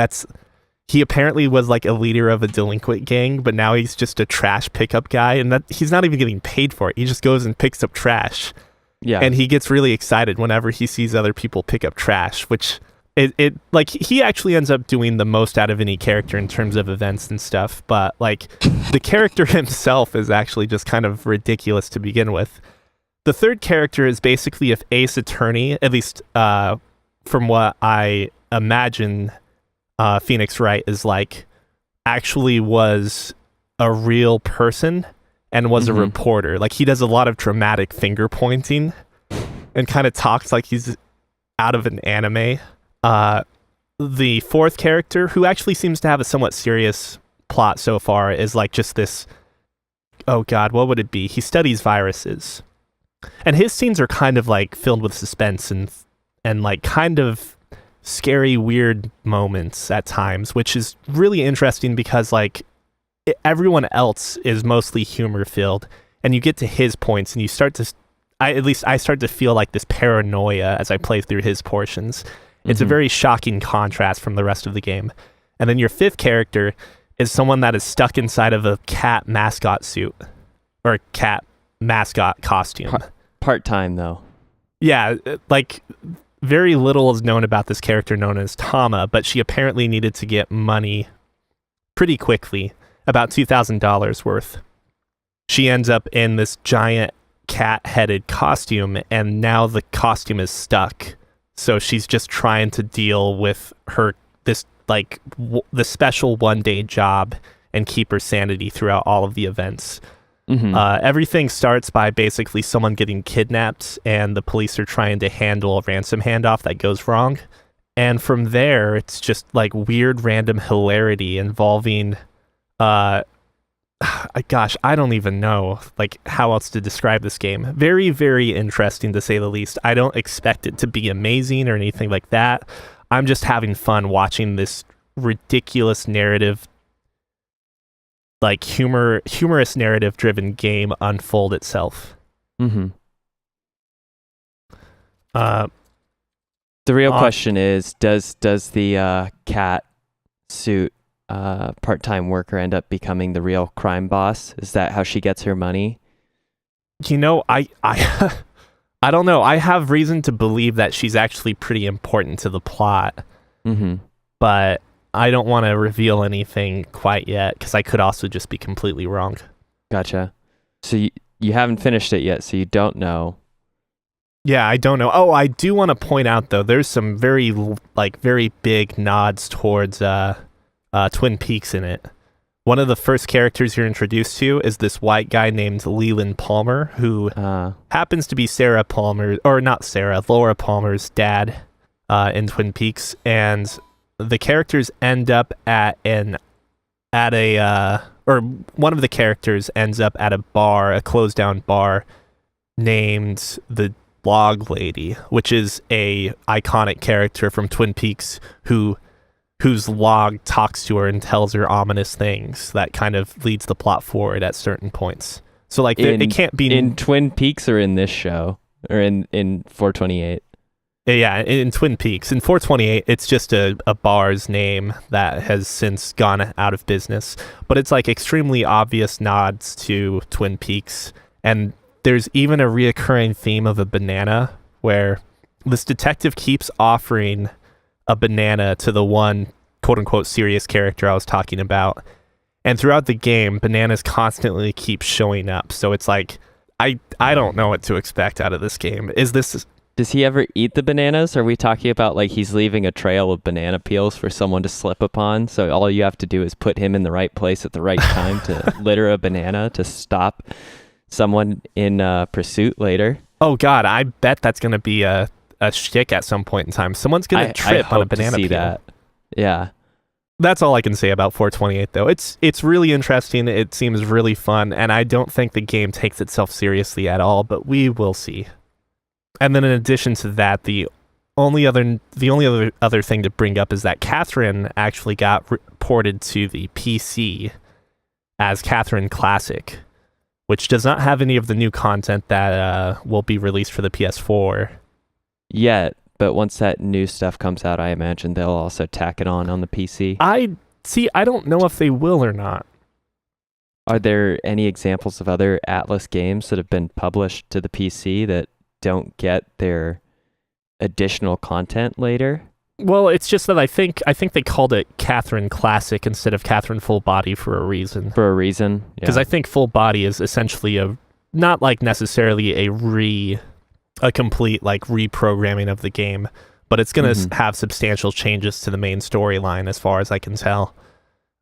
he apparently was like a leader of a delinquent gang, but now he's just a trash pickup guy, and that he's not even getting paid for it. He just goes and picks up trash. Yeah. And he gets really excited whenever he sees other people pick up trash, which it like he actually ends up doing the most out of any character in terms of events and stuff. But like the character himself is actually just kind of ridiculous to begin with. The third character is basically if Ace Attorney, at least from what I imagine Phoenix Wright is like, actually was a real person and was a reporter. Like he does a lot of dramatic finger pointing and kind of talks like he's out of an anime. The fourth character, who actually seems to have a somewhat serious plot so far, is like just this, oh god, what would it be? He studies viruses. And his scenes are kind of like filled with suspense and like kind of scary, weird moments at times, which is really interesting because like everyone else is mostly humor filled, and you get to his points and you start to, I start to feel like this paranoia as I play through his portions. It's a very shocking contrast from the rest of the game. And then your fifth character is someone that is stuck inside of a cat mascot suit or cat mascot costume. Part-time though. Yeah, like very little is known about this character known as Tama, but she apparently needed to get money pretty quickly, about $2,000 worth. She ends up in this giant cat-headed costume, and now the costume is stuck. So she's just trying to deal with the special one-day job and keep her sanity throughout all of the events. Everything starts by basically someone getting kidnapped, and the police are trying to handle a ransom handoff that goes wrong. And from there, it's just like weird random hilarity involving, gosh, I don't even know like how else to describe this game. Very, very interesting to say the least. I don't expect it to be amazing or anything like that. I'm just having fun watching this ridiculous narrative, like humorous narrative driven game unfold itself. The real question is, does the cat suit part-time worker end up becoming the real crime boss? Is that how she gets her money? You know, I I don't know. I have reason to believe that she's actually pretty important to the plot. But I don't want to reveal anything quite yet because I could also just be completely wrong. Gotcha. So you haven't finished it yet, so you don't know. Yeah, I don't know. Oh, I do want to point out though, there's some very big nods towards Twin Peaks in it. One of the first characters you're introduced to is this white guy named Leland Palmer, who happens to be Laura Palmer's dad in Twin Peaks, and the characters end up one of the characters ends up at a closed down bar named the Log Lady, which is a iconic character from Twin Peaks whose log talks to her and tells her ominous things that kind of leads the plot forward at certain points. So like it can't be in Twin Peaks or in this show or in 428. Yeah, in Twin Peaks. In 428, it's just a bar's name that has since gone out of business. But it's like extremely obvious nods to Twin Peaks. And there's even a reoccurring theme of a banana where this detective keeps offering a banana to the one quote-unquote serious character I was talking about. And throughout the game, bananas constantly keep showing up. So it's like, I don't know what to expect out of this game. Does he ever eat the bananas? Are we talking about like he's leaving a trail of banana peels for someone to slip upon? So all you have to do is put him in the right place at the right time to litter a banana to stop someone in pursuit later. Oh God, I bet that's going to be a shtick at some point in time. Someone's going to trip on a banana peel. That. Yeah. That's all I can say about 428 though. It's really interesting. It seems really fun, and I don't think the game takes itself seriously at all, but we will see. And then in addition to that, the only other thing to bring up is that Catherine actually got ported to the PC as Catherine Classic, which does not have any of the new content that will be released for the PS4. yet, but once that new stuff comes out, I imagine they'll also tack it on the PC. I don't know if they will or not. Are there any examples of other Atlas games that have been published to the PC that don't get their additional content later? Well, it's just that I think they called it Catherine Classic instead of Catherine Full Body for a reason. For a reason? Because I think Full Body is essentially not like necessarily a complete like reprogramming of the game, but it's going to have substantial changes to the main storyline as far as I can tell.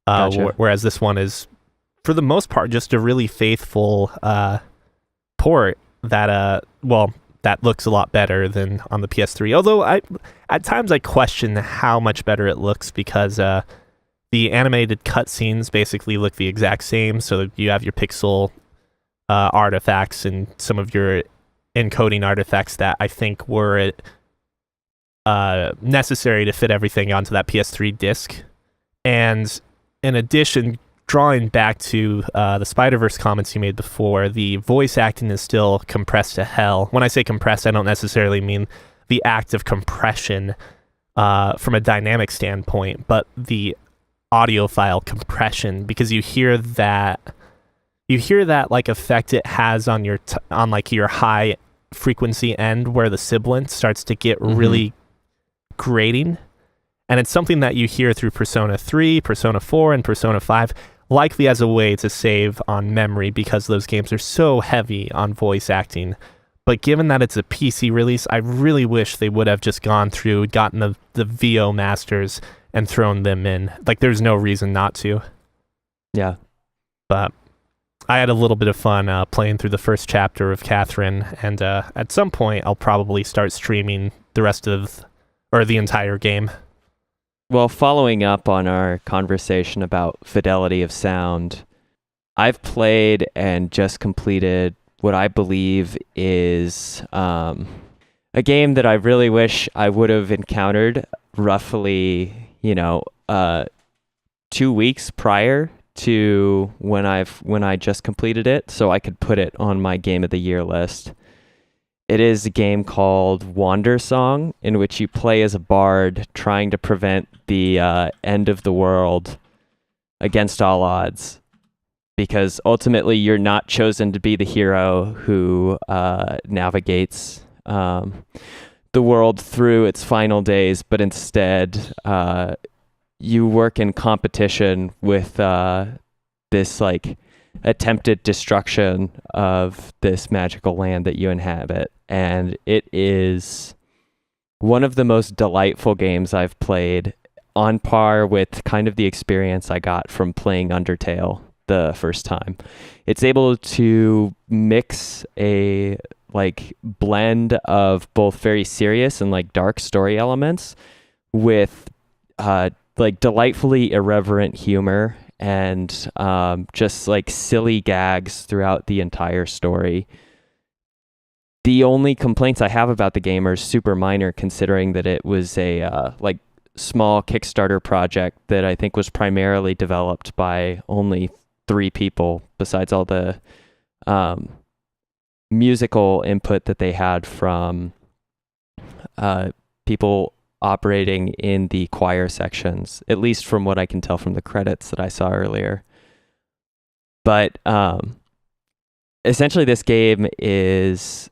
Gotcha. Whereas this one is, for the most part, just a really faithful port that that looks a lot better than on the PS3. Although at times I question how much better it looks, because the animated cutscenes basically look the exact same. So you have your pixel artifacts and some of your encoding artifacts that I think were necessary to fit everything onto that PS3 disc. And in addition, drawing back to the Spiderverse comments you made before, the voice acting is still compressed to hell. When I say compressed, I don't necessarily mean the act of compression from a dynamic standpoint, but the audiophile compression, because you hear that like effect it has on your on like your high frequency end where the sibilant starts to get really grating. And it's something that you hear through Persona 3, Persona 4, and Persona 5, likely as a way to save on memory because those games are so heavy on voice acting. But given that it's a PC release, I really wish they would have just gone through, gotten the VO masters and thrown them in. Like, there's no reason not to. Yeah. But I had a little bit of fun playing through the first chapter of Catherine, and at some point I'll probably start streaming the entire game. Well, following up on our conversation about fidelity of sound, I've played and just completed what I believe is a game that I really wish I would have encountered roughly, 2 weeks prior to when I just completed it, so I could put it on my Game of the Year list. It is a game called Wandersong, in which you play as a bard trying to prevent the end of the world against all odds. Because ultimately you're not chosen to be the hero who navigates the world through its final days, but instead you work in competition with this like attempted destruction of this magical land that you inhabit. And it is one of the most delightful games I've played, on par with kind of the experience I got from playing Undertale the first time. It's able to mix a like blend of both very serious and like dark story elements with like delightfully irreverent humor and just like silly gags throughout the entire story. The only complaints I have about the game are super minor, considering that it was a like small Kickstarter project that I think was primarily developed by only 3 people, besides all the musical input that they had from people operating in the choir sections, at least from what I can tell from the credits that I saw earlier. But essentially this game is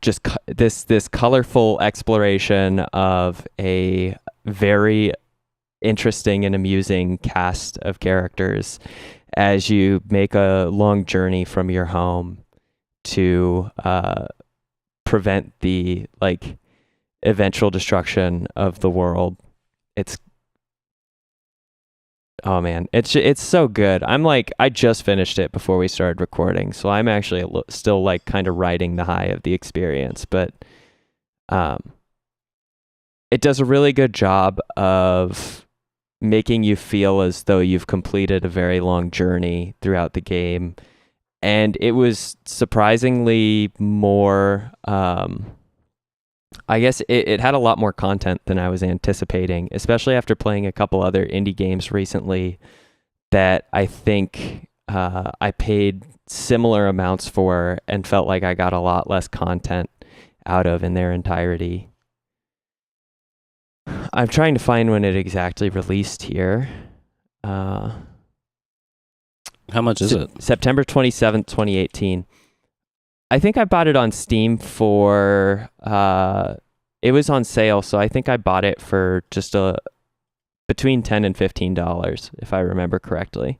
just this colorful exploration of a very interesting and amusing cast of characters as you make a long journey from your home to prevent the like eventual destruction of the world. Oh man, it's so good. I just finished it before we started recording, so I'm actually still like kind of riding the high of the experience, but it does a really good job of making you feel as though you've completed a very long journey throughout the game. And it was surprisingly more, I guess it had a lot more content than I was anticipating, especially after playing a couple other indie games recently that I think I paid similar amounts for and felt like I got a lot less content out of in their entirety. I'm trying to find when it exactly released here. How much is it? September 27th, 2018. I think I bought it on Steam for, it was on sale, so I think I bought it for just between $10 and $15, if I remember correctly.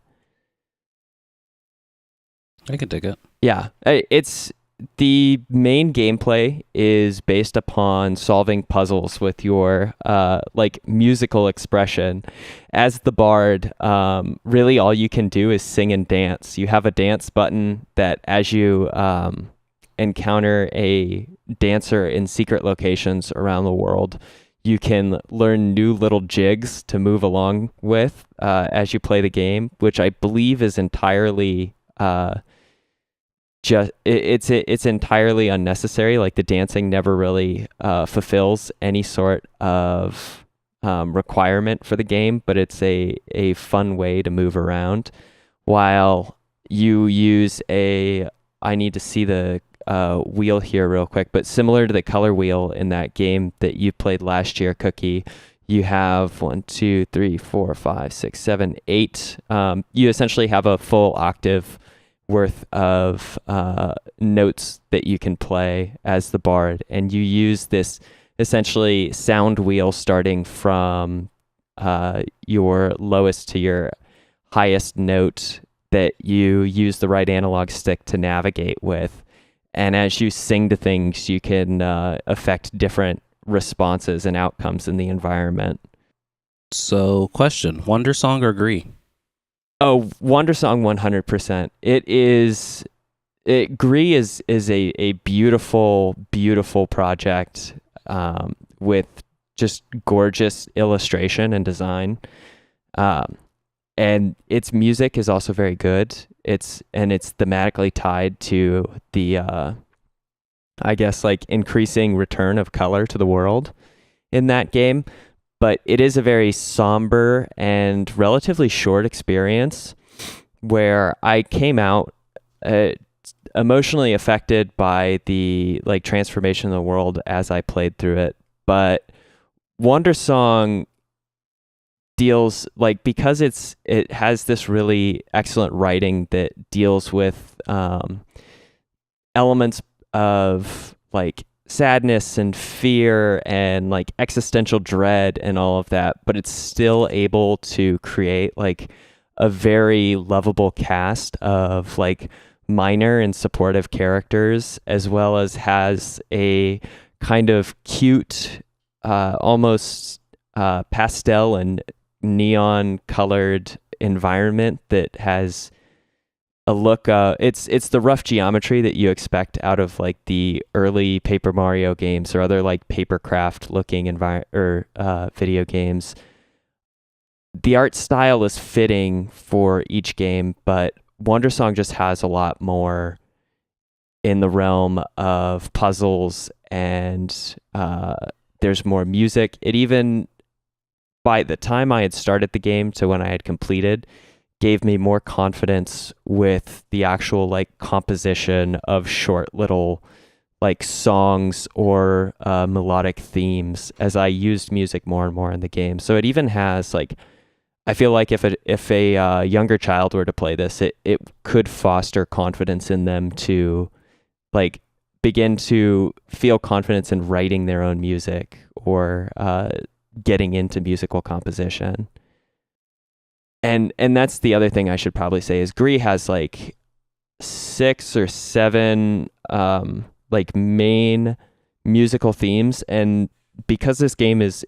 I could dig it. Yeah, it's the main gameplay is based upon solving puzzles with your like musical expression. As the bard, really all you can do is sing and dance. You have a dance button that as you encounter a dancer in secret locations around the world, you can learn new little jigs to move along with as you play the game, which I believe is entirely it's entirely unnecessary. Like the dancing never really fulfills any sort of requirement for the game, but it's a fun way to move around while you use I need to see the wheel here real quick, but similar to the color wheel in that game that you played last year, Cookie, you have 1, 2, 3, 4, 5, 6, 7, 8. You essentially have a full octave worth of notes that you can play as the bard, and you use this essentially sound wheel starting from your lowest to your highest note that you use the right analog stick to navigate with. And as you sing to things, you can affect different responses and outcomes in the environment. So, question, Wandersong or Gree? Oh, Wandersong 100%. Gree is a beautiful, beautiful project with just gorgeous illustration and design. And its music is also very good. It's thematically tied to the, I guess, like increasing return of color to the world in that game. But it is a very somber and relatively short experience where I came out emotionally affected by the like transformation of the world as I played through it. But Wandersong deals like, because it has this really excellent writing that deals with elements of like sadness and fear and like existential dread and all of that, but it's still able to create like a very lovable cast of like minor and supportive characters, as well as has a kind of cute almost pastel and neon colored environment that has a look it's the rough geometry that you expect out of like the early Paper Mario games or other like papercraft looking video games. The art style is fitting for each game, but Wandersong just has a lot more in the realm of puzzles, and there's more music. It even, by the time I had started the game to when I had completed, gave me more confidence with the actual like composition of short little like songs or melodic themes as I used music more and more in the game. So it even has like, I feel like if a younger child were to play this, it could foster confidence in them to like begin to feel confidence in writing their own music or getting into musical composition. And that's the other thing I should probably say is Gree has like 6 or 7 like main musical themes, and because this game is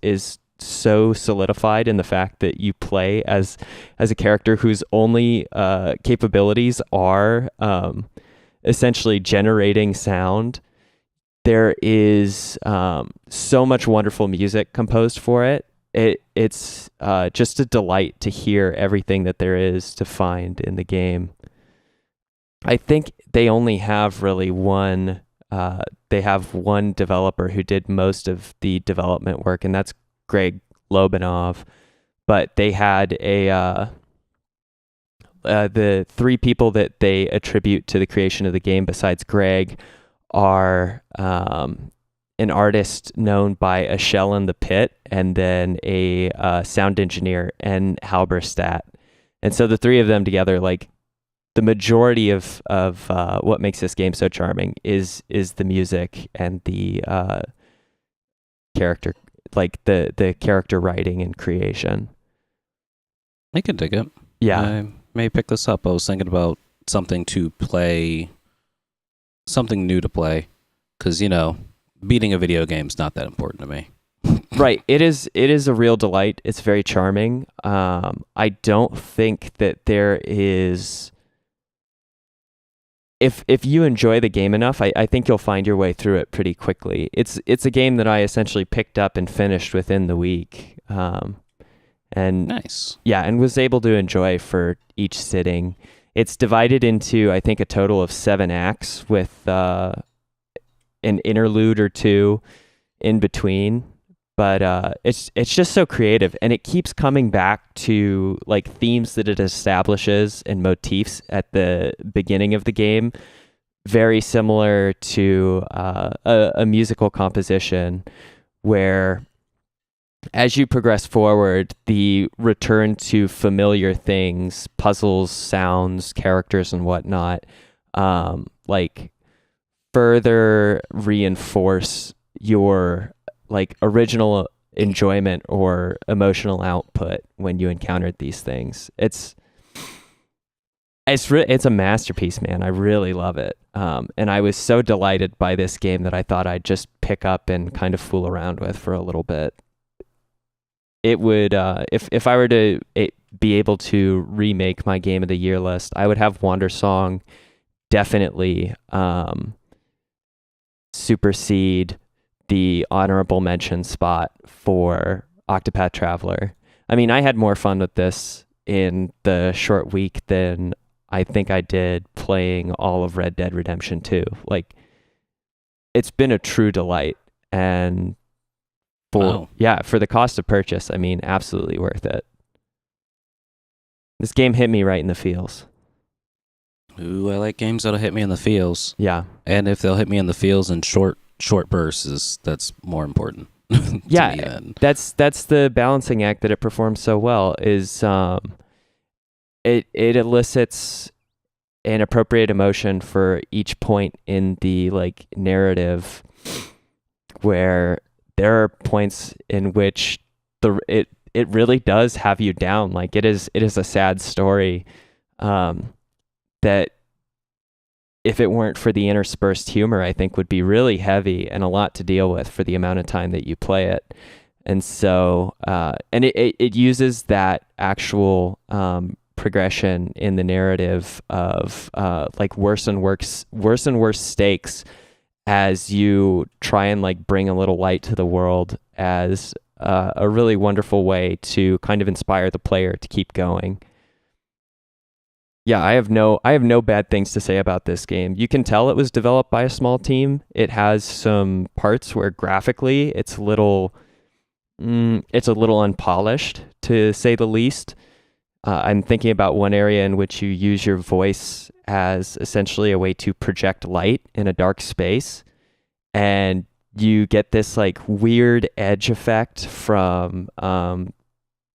so solidified in the fact that you play as a character whose only capabilities are essentially generating sound, there is so much wonderful music composed for it. It's just a delight to hear everything that there is to find in the game. I think they only have really one developer who did most of the development work, and that's Greg Lobanov. But they had the 3 people that they attribute to the creation of the game besides Greg are an artist known by a shell in the pit, and then a sound engineer and Halberstadt. And so the three of them together, like the majority of what makes this game so charming is the music and the character, like the character writing and creation. I can dig it. Yeah. I may pick this up. I was thinking about something to play, something new to play, because, you know, beating a video game is not that important to me. Right. It is a real delight. It's very charming. I don't think that there is... If you enjoy the game enough, I think you'll find your way through it pretty quickly. It's a game that I essentially picked up and finished within the week. And nice. Yeah, and was able to enjoy for each sitting. It's divided into, I think, a total of 7 acts with an interlude or two in between. But it's just so creative, and it keeps coming back to like themes that it establishes and motifs at the beginning of the game, very similar to a musical composition where, as you progress forward, the return to familiar things, puzzles, sounds, characters, and whatnot, like further reinforce your like original enjoyment or emotional output when you encountered these things. It's a masterpiece, man. I really love it. And I was so delighted by this game that I thought I'd just pick up and kind of fool around with for a little bit. It would, if I were to be able to remake my Game of the Year list, I would have Wandersong definitely supersede the honorable mention spot for Octopath Traveler. I mean, I had more fun with this in the short week than I think I did playing all of Red Dead Redemption 2. Like, it's been a true delight. And for the cost of purchase, I mean, absolutely worth it. This game hit me right in the feels. Ooh, I like games that'll hit me in the feels. Yeah. And if they'll hit me in the feels in short bursts, that's more important. Yeah, that's the balancing act that it performs so well. Is it elicits an appropriate emotion for each point in the like narrative, where there are points in which it really does have you down. Like it is a sad story that, if it weren't for the interspersed humor, I think would be really heavy and a lot to deal with for the amount of time that you play it. And so, and it uses that actual progression in the narrative of like worse and worse stakes as you try and like bring a little light to the world as a really wonderful way to kind of inspire the player to keep going. Yeah, I have no bad things to say about this game. You can tell it was developed by a small team. It has some parts where graphically it's a little unpolished, to say the least. I'm thinking about one area in which you use your voice as essentially a way to project light in a dark space, and you get this like weird edge effect from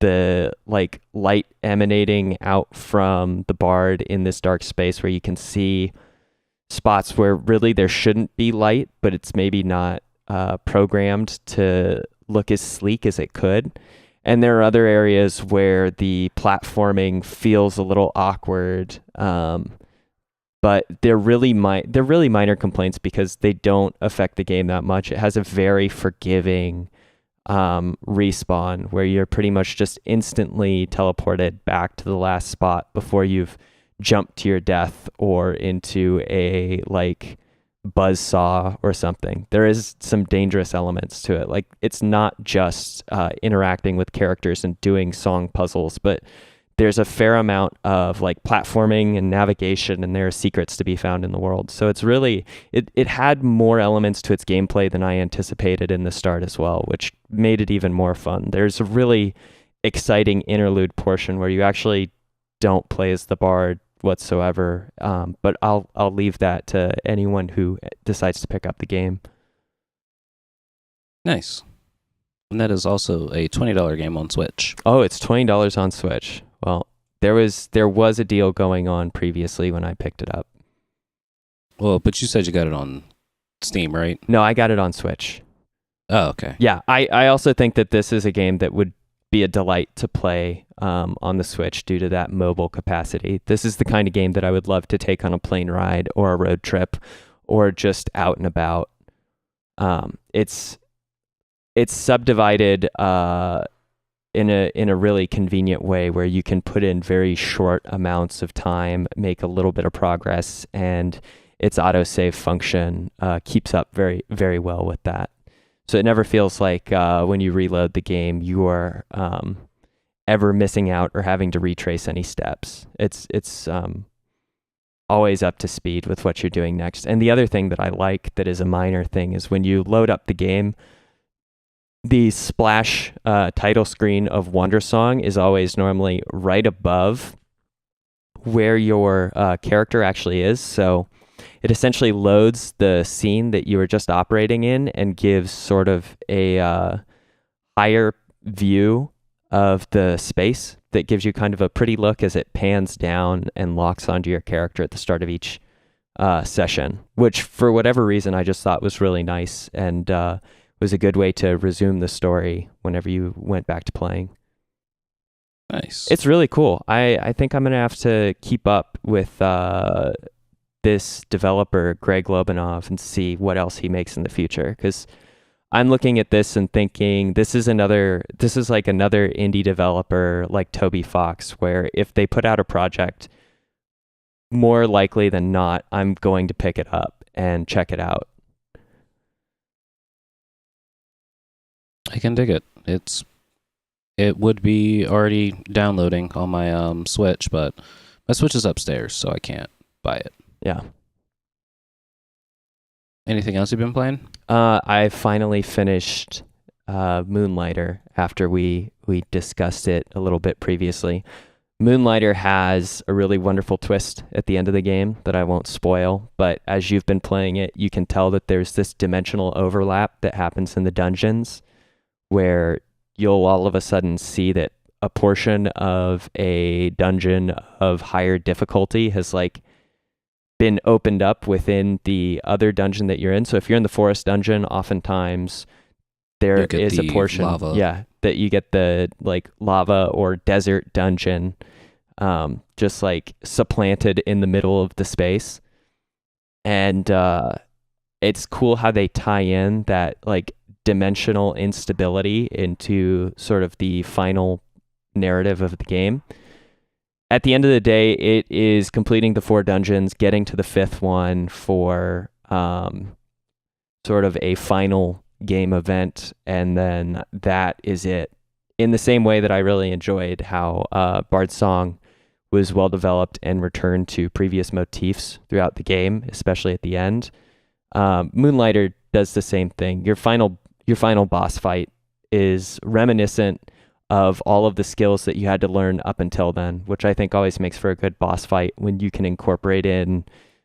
the like light emanating out from the bard in this dark space, where you can see spots where really there shouldn't be light, but it's maybe not programmed to look as sleek as it could. And there are other areas where the platforming feels a little awkward, but they're really minor complaints because they don't affect the game that much. It has a very forgiving respawn where you're pretty much just instantly teleported back to the last spot before you've jumped to your death or into a like buzzsaw or something. There is some dangerous elements to it. Like it's not just interacting with characters and doing song puzzles, but there's a fair amount of like platforming and navigation, and there are secrets to be found in the world. So it's really, it had more elements to its gameplay than I anticipated in the start as well, which made it even more fun. There's a really exciting interlude portion where you actually don't play as the bard whatsoever, but I'll leave that to anyone who decides to pick up the game. Nice. And that is also a $20 game on Switch. Oh, it's $20 on Switch. Well, there was a deal going on previously when I picked it up. Well, but you said you got it on Steam, right? No, I got it on Switch. Oh, okay. Yeah, I also think that this is a game that would be a delight to play on the Switch due to that mobile capacity. This is the kind of game that I would love to take on a plane ride or a road trip or just out and about. It's subdivided in a really convenient way where you can put in very short amounts of time, make a little bit of progress, and its autosave function keeps up very, very well with that. So it never feels like when you reload the game, you are ever missing out or having to retrace any steps. It's always up to speed with what you're doing next. And the other thing that I like that is a minor thing is when you load up the game, the splash title screen of Wandersong is always normally right above where your character actually is. So it essentially loads the scene that you were just operating in and gives sort of a higher view of the space that gives you kind of a pretty look as it pans down and locks onto your character at the start of each session, which for whatever reason I just thought was really nice and was a good way to resume the story whenever you went back to playing. Nice. It's really cool. I think I'm going to have to keep up with this developer, Greg Lobanov, and see what else he makes in the future. Because I'm looking at this and thinking this is like another indie developer like Toby Fox, where if they put out a project, more likely than not, I'm going to pick it up and check it out. I can dig it. It would be already downloading on my Switch, but my Switch is upstairs, so I can't buy it. Yeah. Anything else you've been playing? I finally finished Moonlighter after we discussed it a little bit previously. Moonlighter has a really wonderful twist at the end of the game that I won't spoil, but as you've been playing it, you can tell that there's this dimensional overlap that happens in the dungeons where you'll all of a sudden see that a portion of a dungeon of higher difficulty has like been opened up within the other dungeon that you're in. So if you're in the forest dungeon, oftentimes there is a portion lava. That you get the like lava or desert dungeon just like supplanted in the middle of the space. And it's cool how they tie in that like dimensional instability into sort of the final narrative of the game. At the end of the day, it is completing the 4 dungeons, getting to the 5th one for sort of a final game event, and then that is it. In the same way that I really enjoyed how Bard's Song was well developed and returned to previous motifs throughout the game, especially at the end. Moonlighter does the same thing. Your final boss fight is reminiscent of all of the skills that you had to learn up until then, which I think always makes for a good boss fight when you can incorporate in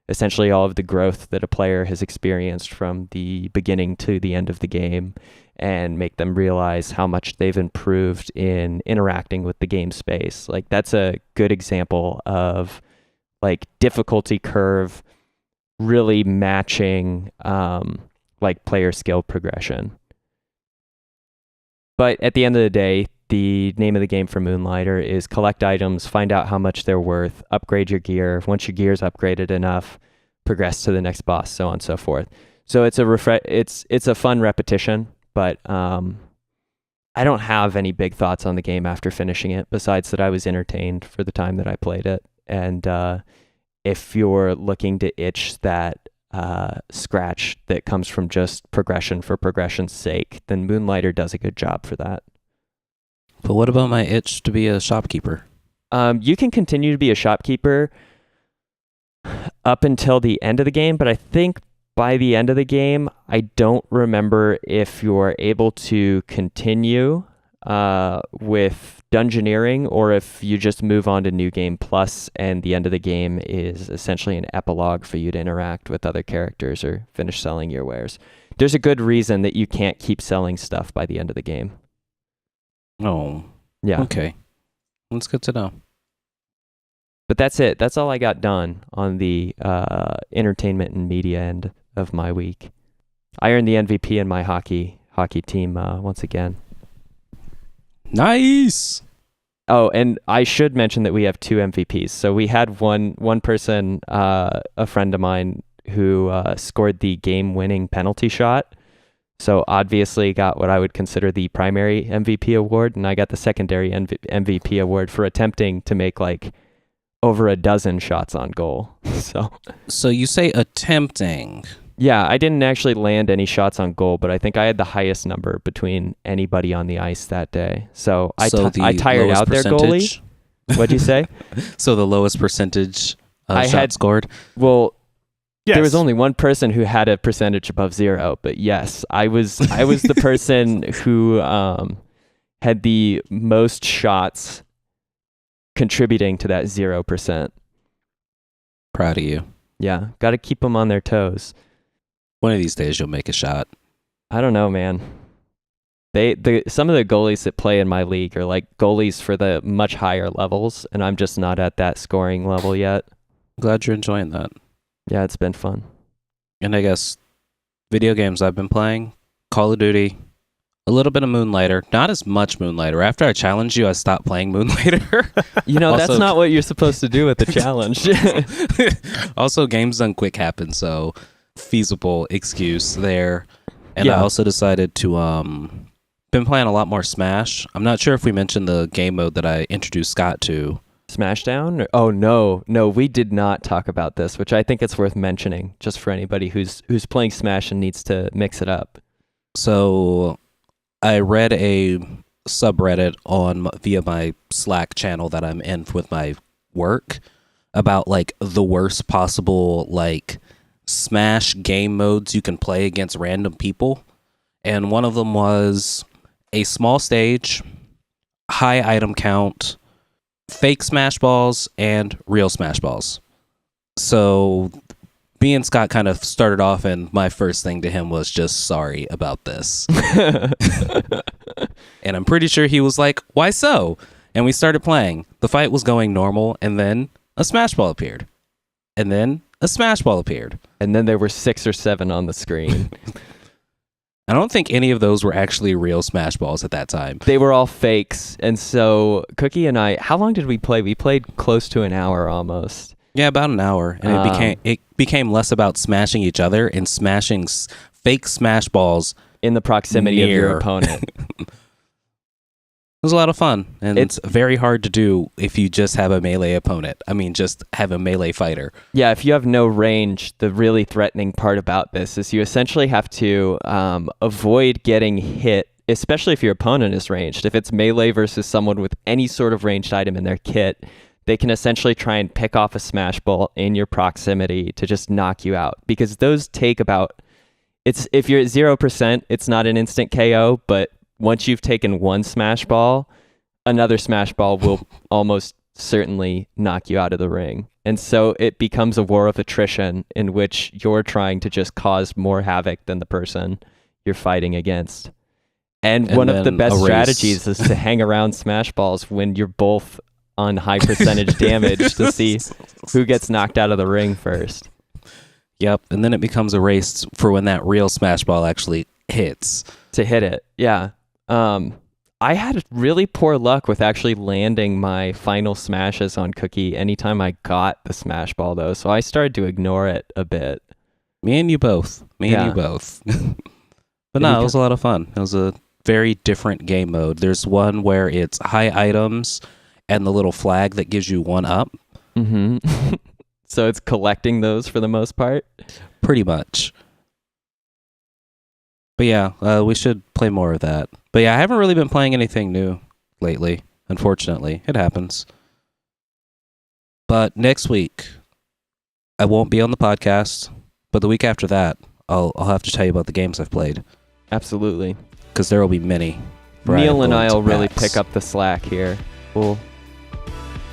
essentially all of the growth that a player has experienced from the beginning to the end of the game and make them realize how much they've improved in interacting with the game space. Like that's a good example of like difficulty curve really matching like player skill progression. But at the end of the day, the name of the game for Moonlighter is collect items, find out how much they're worth, upgrade your gear. Once your gear's upgraded enough, progress to the next boss, so on and so forth. So it's a fun repetition, but I don't have any big thoughts on the game after finishing it, besides that I was entertained for the time that I played it. And if you're looking to itch that scratch that comes from just progression for progression's sake, then Moonlighter does a good job for that. But what about my itch to be a shopkeeper? You can continue to be a shopkeeper up until the end of the game, but I think by the end of the game, I don't remember if you're able to continue with dungeoneering, or if you just move on to New Game Plus and the end of the game is essentially an epilogue for you to interact with other characters or finish selling your wares. There's a good reason that you can't keep selling stuff by the end of the game. Oh. Yeah. Okay. That's good to know. But that's it. That's all I got done on the entertainment and media end of my week. I earned the MVP in my hockey team once again. Nice. Oh, and I should mention that we have 2 MVPs. So we had one person, a friend of mine, who scored the game-winning penalty shot. So obviously got what I would consider the primary MVP award, and I got the secondary MVP award for attempting to make like over a dozen shots on goal. So you say attempting. Yeah, I didn't actually land any shots on goal, but I think I had the highest number between anybody on the ice that day. So I tired out their goalie. What'd you say? So the lowest percentage shots scored? Well, yes. There was only one person who had a percentage above 0, but yes, I was the person who had the most shots contributing to that 0%. Proud of you. Yeah, got to keep them on their toes. One of these days you'll make a shot. I don't know, man. Some of the goalies that play in my league are like goalies for the much higher levels, and I'm just not at that scoring level yet. Glad you're enjoying that. Yeah, it's been fun. And I guess video games I've been playing, Call of Duty, a little bit of Moonlighter, not as much Moonlighter. After I challenged you, I stopped playing Moonlighter. Also, that's not what you're supposed to do with the challenge. Also, games done quick happen, so feasible excuse there. And Yeah. I also decided to been playing a lot more Smash. I'm not sure if we mentioned the game mode that I introduced Scott to. Smashdown? Oh no, we did not talk about this, which I think it's worth mentioning just for anybody who's playing Smash and needs to mix it up. So I read a subreddit via my Slack channel that I'm in with my work about like the worst possible like Smash game modes you can play against random people. And one of them was a small stage, high item count, fake Smash Balls, and real Smash Balls. So me and Scott kind of started off, and my first thing to him was just sorry about this. And I'm pretty sure he was like, why so? And we started playing. The fight was going normal, and then a Smash Ball appeared. And then a Smash Ball appeared. And then there were 6 or 7 on the screen. I don't think any of those were actually real Smash Balls at that time. They were all fakes. And so Cookie and I, how long did we play? We played close to an hour almost. Yeah, about an hour. And it became less about smashing each other and smashing fake Smash Balls in the proximity of your opponent. It was a lot of fun, and it's very hard to do if you just have a melee opponent. I mean, just have a melee fighter. Yeah, if you have no range, the really threatening part about this is you essentially have to avoid getting hit, especially if your opponent is ranged. If it's melee versus someone with any sort of ranged item in their kit, they can essentially try and pick off a Smash Ball in your proximity to just knock you out. Because those take about... if you're at 0%, it's not an instant KO, but once you've taken one Smash Ball, another Smash Ball will almost certainly knock you out of the ring. And so it becomes a war of attrition in which you're trying to just cause more havoc than the person you're fighting against. And one of the best strategies is to hang around Smash Balls when you're both on high percentage damage to see who gets knocked out of the ring first. Yep, and then it becomes a race for when that real Smash Ball actually hits. To hit it, yeah. I had really poor luck with actually landing my final smashes on Cookie anytime I got the Smash Ball, though, so I started to ignore it a bit. Me and you both. But no, it was a lot of fun. It was a very different game mode. There's one where it's high items and the little flag that gives you 1 up. Mm-hmm. So it's collecting those for the most part? Pretty much. But yeah, we should play more of that. But yeah, I haven't really been playing anything new lately, unfortunately. It happens. But next week, I won't be on the podcast. But the week after that, I'll have to tell you about the games I've played. Absolutely. Because there will be many. Neil and going I'll to really PAX. pick up the slack here.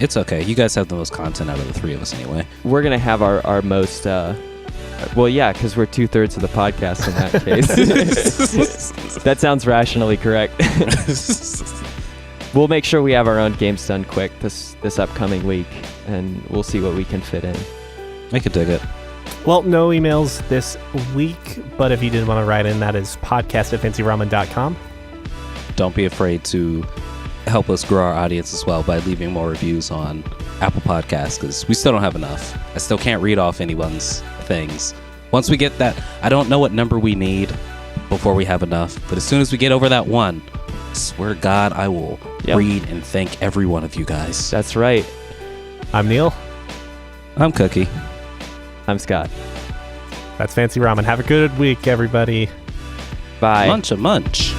It's okay. You guys have the most content out of the three of us anyway. We're gonna have our most. Well, yeah, because we're 2/3 of the podcast in that case. That sounds rationally correct. We'll make sure we have our own games done quick this upcoming week, and we'll see what we can fit in. I could dig it. Well, no emails this week, but if you did want to write in, that is podcast@fancyramen.com. Don't be afraid to help us grow our audience as well by leaving more reviews on Apple Podcasts, because we still don't have enough. I still can't read off anyone's things. Once we get that, I don't know what number we need before we have enough, but as soon as we get over that one, I swear to God, I will read and thank every one of you guys. That's right. I'm Neil. I'm Cookie. I'm Scott. That's Fancy Ramen. Have a good week, everybody. Bye. Munch a munch.